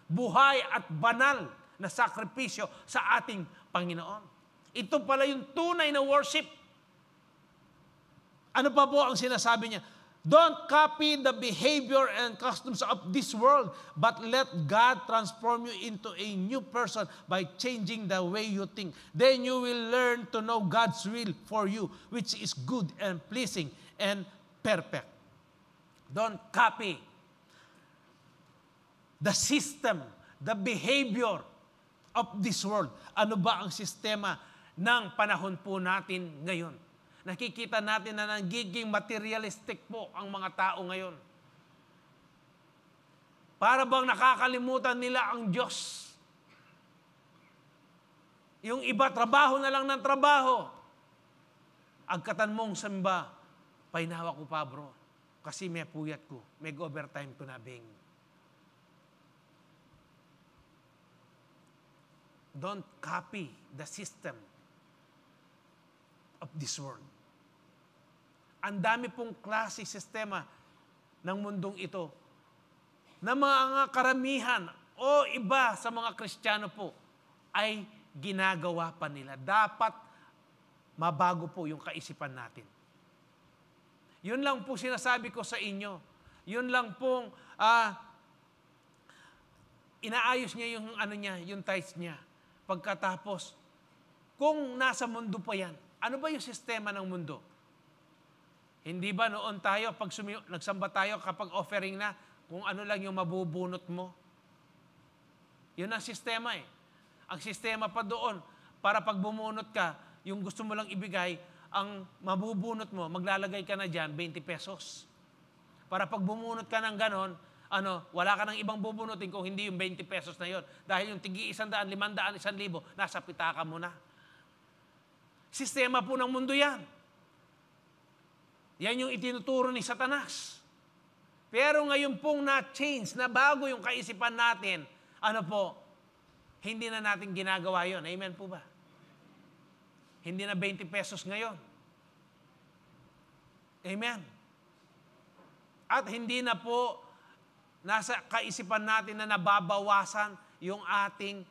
buhay at banal na sakripisyo sa ating Panginoon. Ito pala yung tunay na worship. Ano pa po ang sinasabi niya? Don't copy the behavior and customs of this world, but let God transform you into a new person by changing the way you think. Then you will learn to know God's will for you, which is good and pleasing and perfect. Don't copy the system, the behavior of this world. Ano ba ang sistema ng panahon po natin ngayon? Nakikita natin na nagiging materialistic po ang mga tao ngayon. Para bang nakakalimutan nila ang Diyos. Yung iba, trabaho na lang ng trabaho. Agkatan mong samba, painawa ko pa bro, kasi may puyat ko, may overtime ko na bing. Don't copy the system of this world. Ang dami pong klase sistema ng mundong ito na mga karamihan o iba sa mga Kristiyano po ay ginagawa pa nila. Dapat mabago po yung kaisipan natin. Yun lang po sinasabi ko sa inyo. Yun lang pong inaayos niya yung yung tithes niya. Pagkatapos, kung nasa mundo pa yan, ano ba yung sistema ng mundo? Hindi ba noon tayo, pag nagsamba tayo kapag offering na, kung ano lang yung mabubunot mo? Yun ang sistema eh. Ang sistema pa doon, para pag bumunot ka, yung gusto mo lang ibigay, ang mabubunot mo, maglalagay ka na dyan, 20 pesos. Para pag bumunot ka ng ganon, wala ka ng ibang bubunutin kung hindi yung 20 pesos na yon. Dahil yung tigi 100, 500, 1,000, nasa pitaka mo na. Sistema po ng mundo yan. Yan yung itinuturo ni Satanas. Pero ngayon pong na-change, na bago yung kaisipan natin, hindi na natin ginagawa yon. Amen po ba? Hindi na 20 pesos ngayon. Amen. At hindi na po nasa kaisipan natin na nababawasan yung ating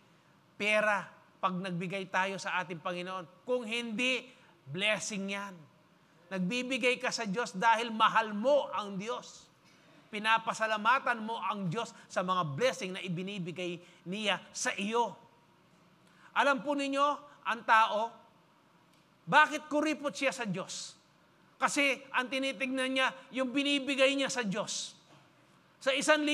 pera pag nagbigay tayo sa ating Panginoon. Kung hindi, blessing yan. Nagbibigay ka sa Diyos dahil mahal mo ang Diyos. Pinapasalamatan mo ang Diyos sa mga blessing na ibinibigay niya sa iyo. Alam po ninyo, ang tao, bakit kuripot siya sa Diyos? Kasi ang tinitignan niya, yung binibigay niya sa Diyos. Sa 1,000,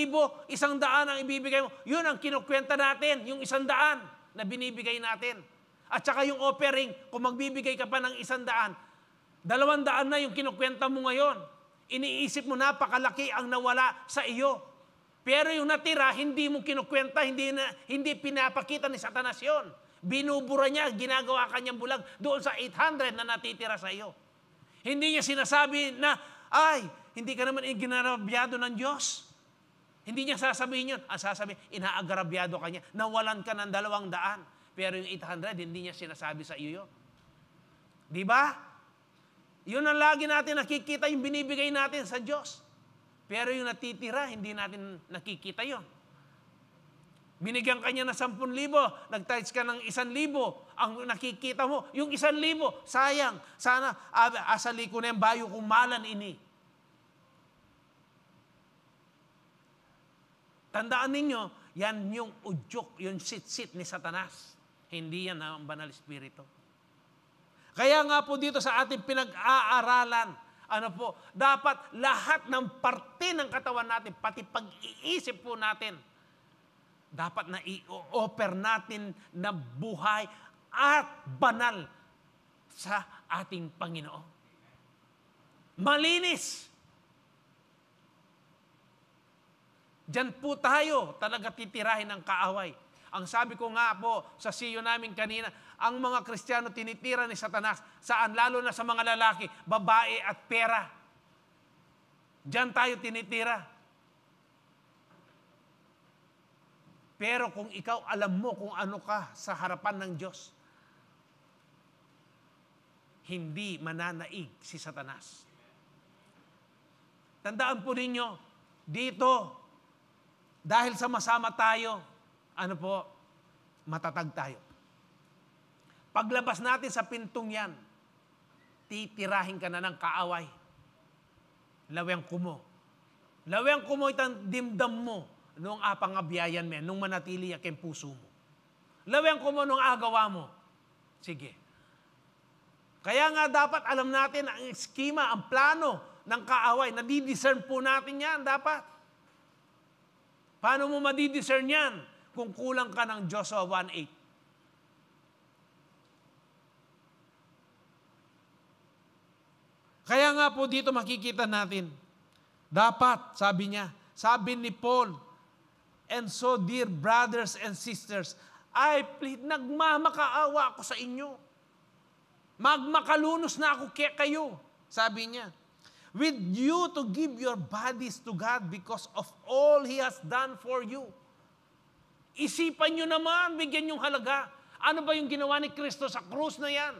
100 ang ibibigay mo, yun ang kinukwenta natin, yung 100 na binibigay natin. At saka yung offering, kung magbibigay ka pa ng 100, 200 na yung kinukwenta mo ngayon. Iniisip mo napakalaki ang nawala sa iyo. Pero yung natira, hindi mo kinukwenta, hindi pinapakita ni Satanas yun. Binubura niya, ginagawa kanyang bulag doon sa 800 na natitira sa iyo. Hindi niya sinasabi na, hindi ka naman ginarabyado ng Diyos. Hindi niya sasabihin yun. Ang sasabihin, inaagarabyado ka niya. Nawalan ka ng 200. Pero yung 800, hindi niya sinasabi sa iyo yun. Di ba? Yun ang lagi natin nakikita, yung binibigay natin sa Diyos. Pero yung natitira, hindi natin nakikita yun. Binigyan ka niya ng 10,000, nag-tithes ka ng 1,000, ang nakikita mo, yung 1,000, sayang, sana asali ko na yung bayo kung malan ini. Tandaan ninyo, yan yung udyok, yung sit-sit ni Satanas. Hindi yan ang Banal Espiritu. Kaya nga po dito sa ating pinag-aaralan, dapat lahat ng parte ng katawan natin, pati pag-iisip po natin, dapat na i-offer natin na buhay at banal sa ating Panginoon. Malinis. Diyan po tayo talaga titirahin ng kaaway. Ang sabi ko nga po sa CEO namin kanina, ang mga Kristiyano tinitira ni Satanas. Saan? Lalo na sa mga lalaki, babae at pera. Diyan tayo tinitira. Pero kung ikaw alam mo kung ano ka sa harapan ng Diyos, hindi mananaig si Satanas. Tandaan po ninyo, dito, dahil sama-sama tayo, matatag tayo. Paglabas natin sa pintong yan, titirahin ka na ng kaaway. laweng kumo. Laweng kumo itang dimdam mo, nung apangabiyayan mo, nung manatili aking puso mo. Laweng kumo nung agawa mo. Sige. Kaya nga dapat alam natin ang eskema, ang plano ng kaaway. Nadidiscern po natin yan dapat. Paano mo madidiscern yan kung kulang ka ng Joshua 1:8? Kaya nga po dito makikita natin, dapat, sabi niya, sabi ni Paul, and so dear brothers and sisters, I plead, nagmamakaawa ako sa inyo. Magmakalunos na ako kayo, sabi niya. With you to give your bodies to God because of all He has done for you. Isipan nyo naman, bigyan yung halaga. Ano ba yung ginawa ni Kristo sa krus na yan?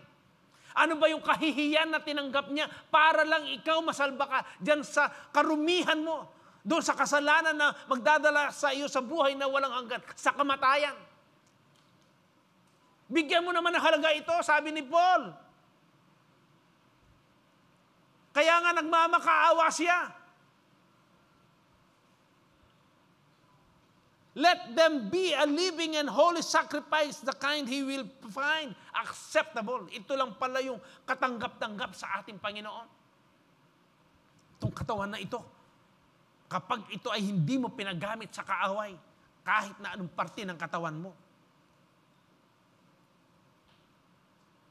Ano ba yung kahihiyan na tinanggap niya para lang ikaw masalba ka dyan sa karumihan mo, doon sa kasalanan na magdadala sa iyo sa buhay na walang hanggan, sa kamatayan. Bigyan mo naman ng halaga ito, sabi ni Paul. Kaya nga nagmamakaawa siya. Let them be a living and holy sacrifice, the kind He will find acceptable. Ito lang pala yung katanggap-tanggap sa ating Panginoon. Itong katawan na ito, kapag ito ay hindi mo pinagamit sa kaaway, kahit na anong parte ng katawan mo.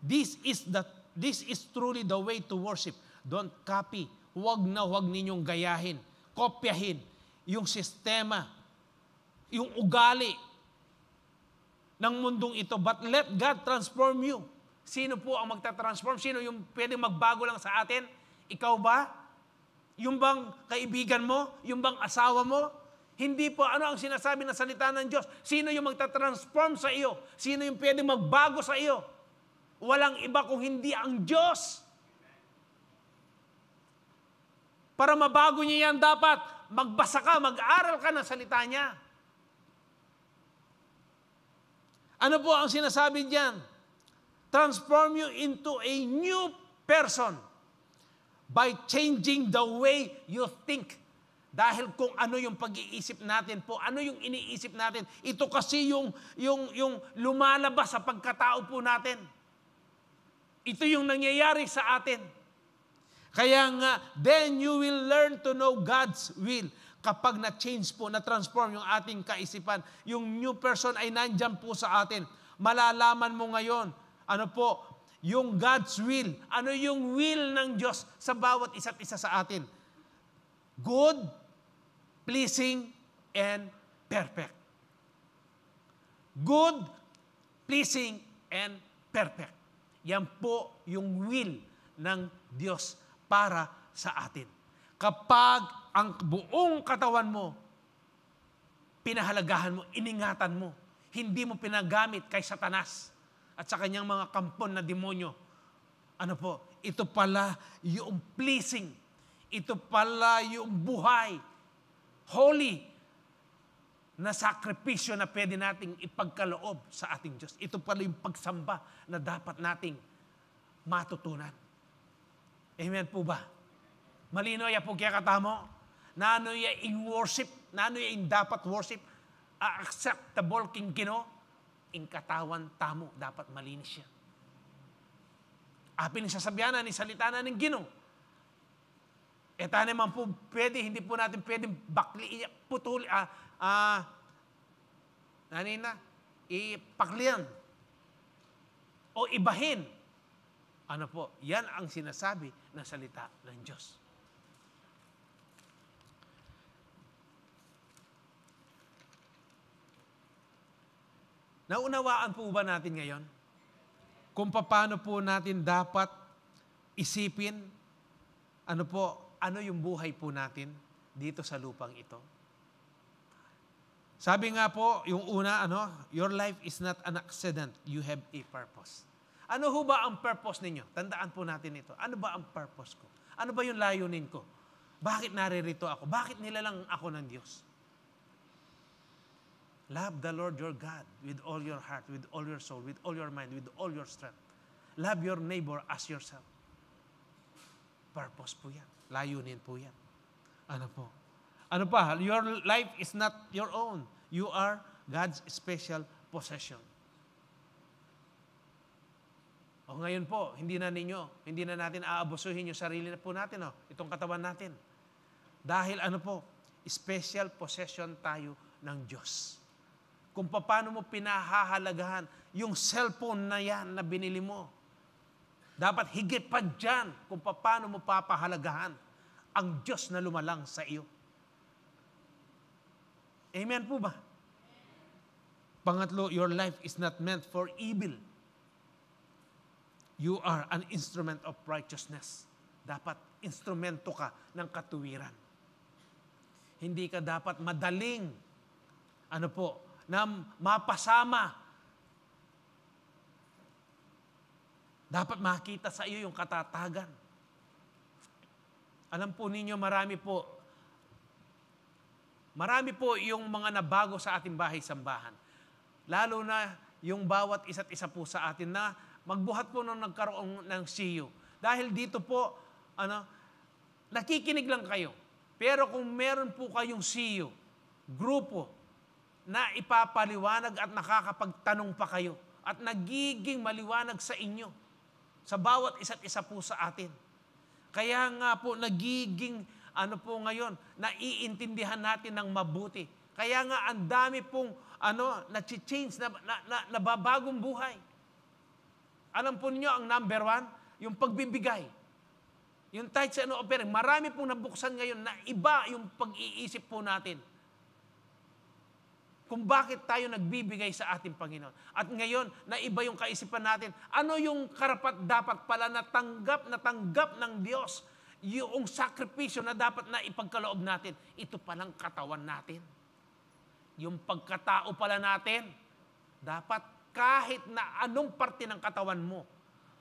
This is truly the way to worship. Don't copy. Huwag ninyong gayahin, kopyahin yung sistema, yung ugali ng mundong ito. But let God transform you. Sino po ang magta-transform? Sino yung pwedeng magbago lang sa atin? Ikaw ba? Yung bang kaibigan mo? Yung bang asawa mo? Hindi po. Ano ang sinasabi ng salita ng Diyos? Sino yung magta-transform sa iyo? Sino yung pwedeng magbago sa iyo? Walang iba kung hindi ang Diyos. Para mabago niya yan, dapat magbasa ka, mag-aral ka ng salita niya. Ano po ang sinasabi diyan? Transform you into a new person by changing the way you think. Dahil kung ano yung pag-iisip natin po, ano yung iniisip natin, ito kasi yung lumalabas sa pagkatao po natin. Ito yung nangyayari sa atin. Kaya nga, then you will learn to know God's will. Kapag na-change po, na-transform yung ating kaisipan, yung new person ay nandyan po sa atin. Malalaman mo ngayon, ano po, yung God's will. Ano yung will ng Diyos sa bawat isa't isa sa atin? Good, pleasing, and perfect. Good, pleasing, and perfect. Yan po yung will ng Diyos para sa atin. Kapag ang buong katawan mo, pinahalagahan mo, iningatan mo, hindi mo pinagamit kay Satanas at sa kanyang mga kampon na demonyo, ano po, ito pala yung pleasing, ito pala yung buhay, holy, na sakripisyo na pwede nating ipagkaloob sa ating Diyos. Ito pala yung pagsamba na dapat nating matutunan. Amen po ba? Malino ya po kaya katamo, na ano ya in worship, na ano ya in dapat worship, acceptable king Gino, in katawan tamo, dapat malinis siya. Apin sasabihan na ni salita na ng Gino. Naman po pwede, hindi po natin pwedeng bakli, putuli, ipaklian o ibahin. Ano po, yan ang sinasabi ng salita ng Diyos. Naunawaan po ba natin ngayon kung paano po natin dapat isipin, ano yung buhay po natin dito sa lupang ito? Sabi nga po, yung una, your life is not an accident, you have a purpose. Ano ho ba ang purpose ninyo? Tandaan po natin ito. Ano ba ang purpose ko? Ano ba yung layunin ko? Bakit naririto ako? Bakit nilalang ako ng Diyos? Love the Lord your God with all your heart, with all your soul, with all your mind, with all your strength. Love your neighbor as yourself. Purpose po yan. Layunin po yan. Ano po? Ano pa? Your life is not your own. You are God's special possession. O ngayon po, hindi na natin aabusuhin yung sarili na po natin, itong katawan natin. Dahil ano po, special possession tayo ng Diyos. Kung paano mo pinahahalagahan yung cellphone na yan na binili mo. Dapat higit pa dyan kung paano mo papahalagahan ang Diyos na lumalang sa iyo. Amen po ba? Pangatlo, your life is not meant for evil. You are an instrument of righteousness. Dapat instrumento ka ng katuwiran. Hindi ka dapat madaling, na mapasama. Dapat makita sa iyo yung katatagan. Alam po ninyo, marami po yung mga nabago sa ating bahay-sambahan. Lalo na yung bawat isa't isa po sa atin na magbuhat po nung nagkaroon ng CU. Dahil dito po, nakikinig lang kayo. Pero kung meron po kayong CU, grupo, na ipapaliwanag at nakakapagtanong pa kayo at nagiging maliwanag sa inyo, sa bawat isa't isa po sa atin. Kaya nga po nagiging, ngayon, naiintindihan natin ng mabuti. Kaya nga ang dami pong, na-change, nababagong buhay. Alam po niyo ang number 1, yung pagbibigay. Yung tithes and offering, marami pong nabuksan ngayon na iba yung pag-iisip po natin. Kung bakit tayo nagbibigay sa ating Panginoon. At ngayon, na iba yung kaisipan natin. Ano yung karapat-dapat pala na tanggap ng Diyos? Yung sakripisyo na dapat na ipagkaloob natin. Ito palang katawan natin. Yung pagkatao pala natin, dapat kahit na anong parte ng katawan mo,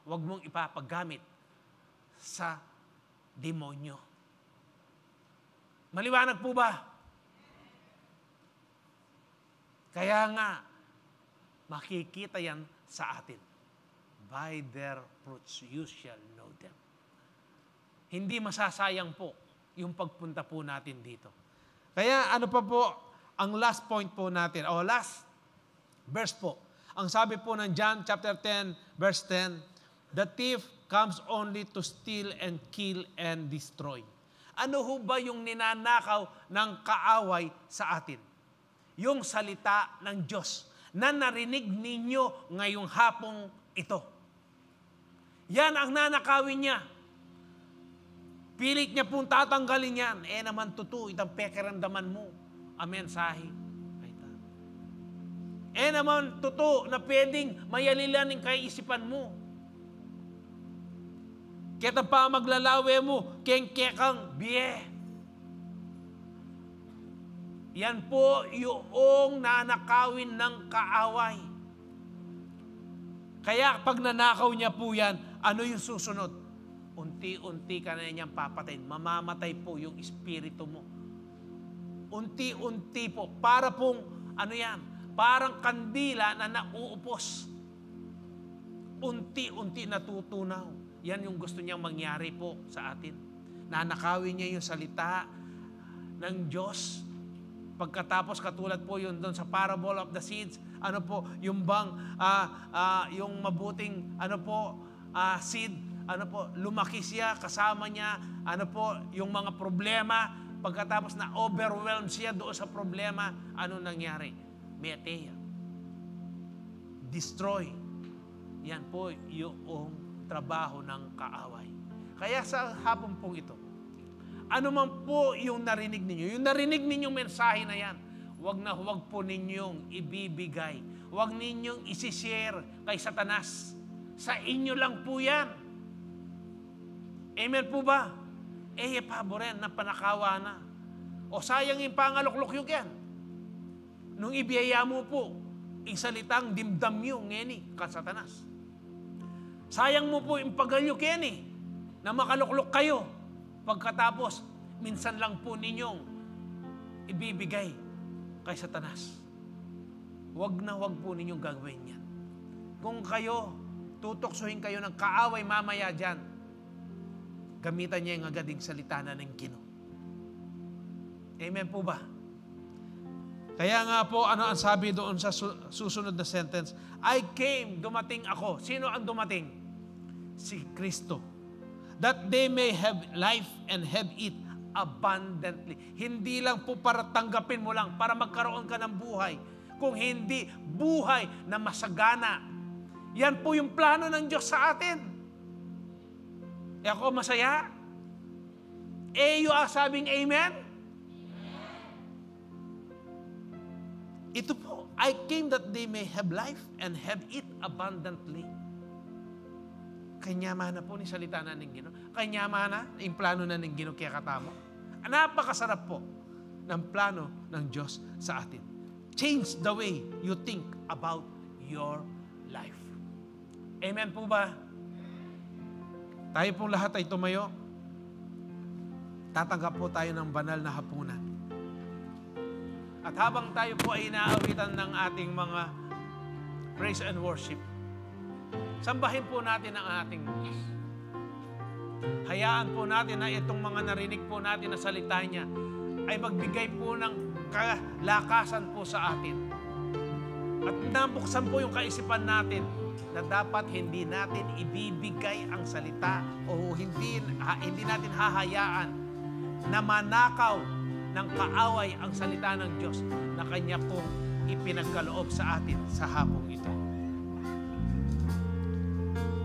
huwag mong ipapagamit sa demonyo. Maliwanag po ba? Kaya nga, makikita yan sa atin. By their fruits you shall know them. Hindi masasayang po yung pagpunta po natin dito. Kaya ano pa po ang last point po natin, o last verse po. Ang sabi po ng John chapter 10, verse 10, the thief comes only to steal and kill and destroy. Ano ho ba yung ninanakaw ng kaaway sa atin? Yung salita ng Diyos na narinig ninyo ngayong hapong ito. Yan ang nanakawin niya. Pilit niya pong tatanggalin yan. Naman totoo, itang pekeramdaman mo. Amen, sahi. Naman totoo na pwedeng mayalilanin kay isipan mo. Kita pa maglalawe mo, keng-kekang biye. Yan po yung nanakawin ng kaaway. Kaya pag nanakaw niya po yan, ano yung susunod? Unti-unti ka na niyang papatayin. Mamamatay po yung espiritu mo. Unti-unti po. Para pong, parang kandila na nauupos. Unti-unti natutunaw. Yan yung gusto niyang mangyari po sa atin. Nanakawin niya yung salita ng Diyos. Pagkatapos katulad po yun doon sa parable of the seeds, yung bang, yung mabuting, seed, lumaki siya, kasama niya, yung mga problema, pagkatapos na overwhelmed siya doon sa problema, ano nangyari? Meteya. Destroy. Yan po yung trabaho ng kaaway. Kaya sa hapon pong ito, ano man po yung narinig ninyo, yung narinig ninyong mensahe na yan, huwag na huwag po ninyong ibibigay. Huwag ninyong isishare kay Satanas. Sa inyo lang po yan. Amen po ba? Paboren na panakawa na. O sayang yung pangaluklok yung yan. Nung ibiyaya mo po, isalitang dimdam yung ngeni ka Satanas. Sayang mo po yung pagalyok yan na makaluklok kayo. Pagkatapos, minsan lang po ninyong ibibigay kay Satanas. Huwag na huwag po ninyong gagawin yan. Kung kayo, tutoksuhin kayo ng kaaway mamaya dyan, gamitan niya yung agading salita na ng Ginoo. Amen po ba? Kaya nga po, ano ang sabi doon sa susunod na sentence? I came, dumating ako. Sino ang dumating? Si Kristo. That they may have life and have it abundantly. Hindi lang po para tanggapin mo lang, para magkaroon ka ng buhay. Kung hindi, buhay na masagana. Yan po yung plano ng Diyos sa atin. E ako masaya? You are sabing amen? Ito po, I came that they may have life and have it abundantly. Kanyamana po ni salita na ng Ginoo. Kanyamana, yung plano na ng Ginoo kaya katamo. Napakasarap po ng plano ng Diyos sa atin. Change the way you think about your life. Amen po ba? Tayo pong lahat ay tumayo. Tatanggap po tayo ng banal na hapunan. At habang tayo po ay inaawitan ng ating mga praise and worship, sambahin po natin ang ating Diyos. Hayaan po natin na itong mga narinig po natin na salita niya ay magbigay po ng kalakasan po sa atin. At nabuksan po yung kaisipan natin na dapat hindi natin ibibigay ang salita o hindi natin hahayaan na manakaw ng kaaway ang salita ng Diyos na Kanya pong ipinagkaloob sa atin sa hapong ito.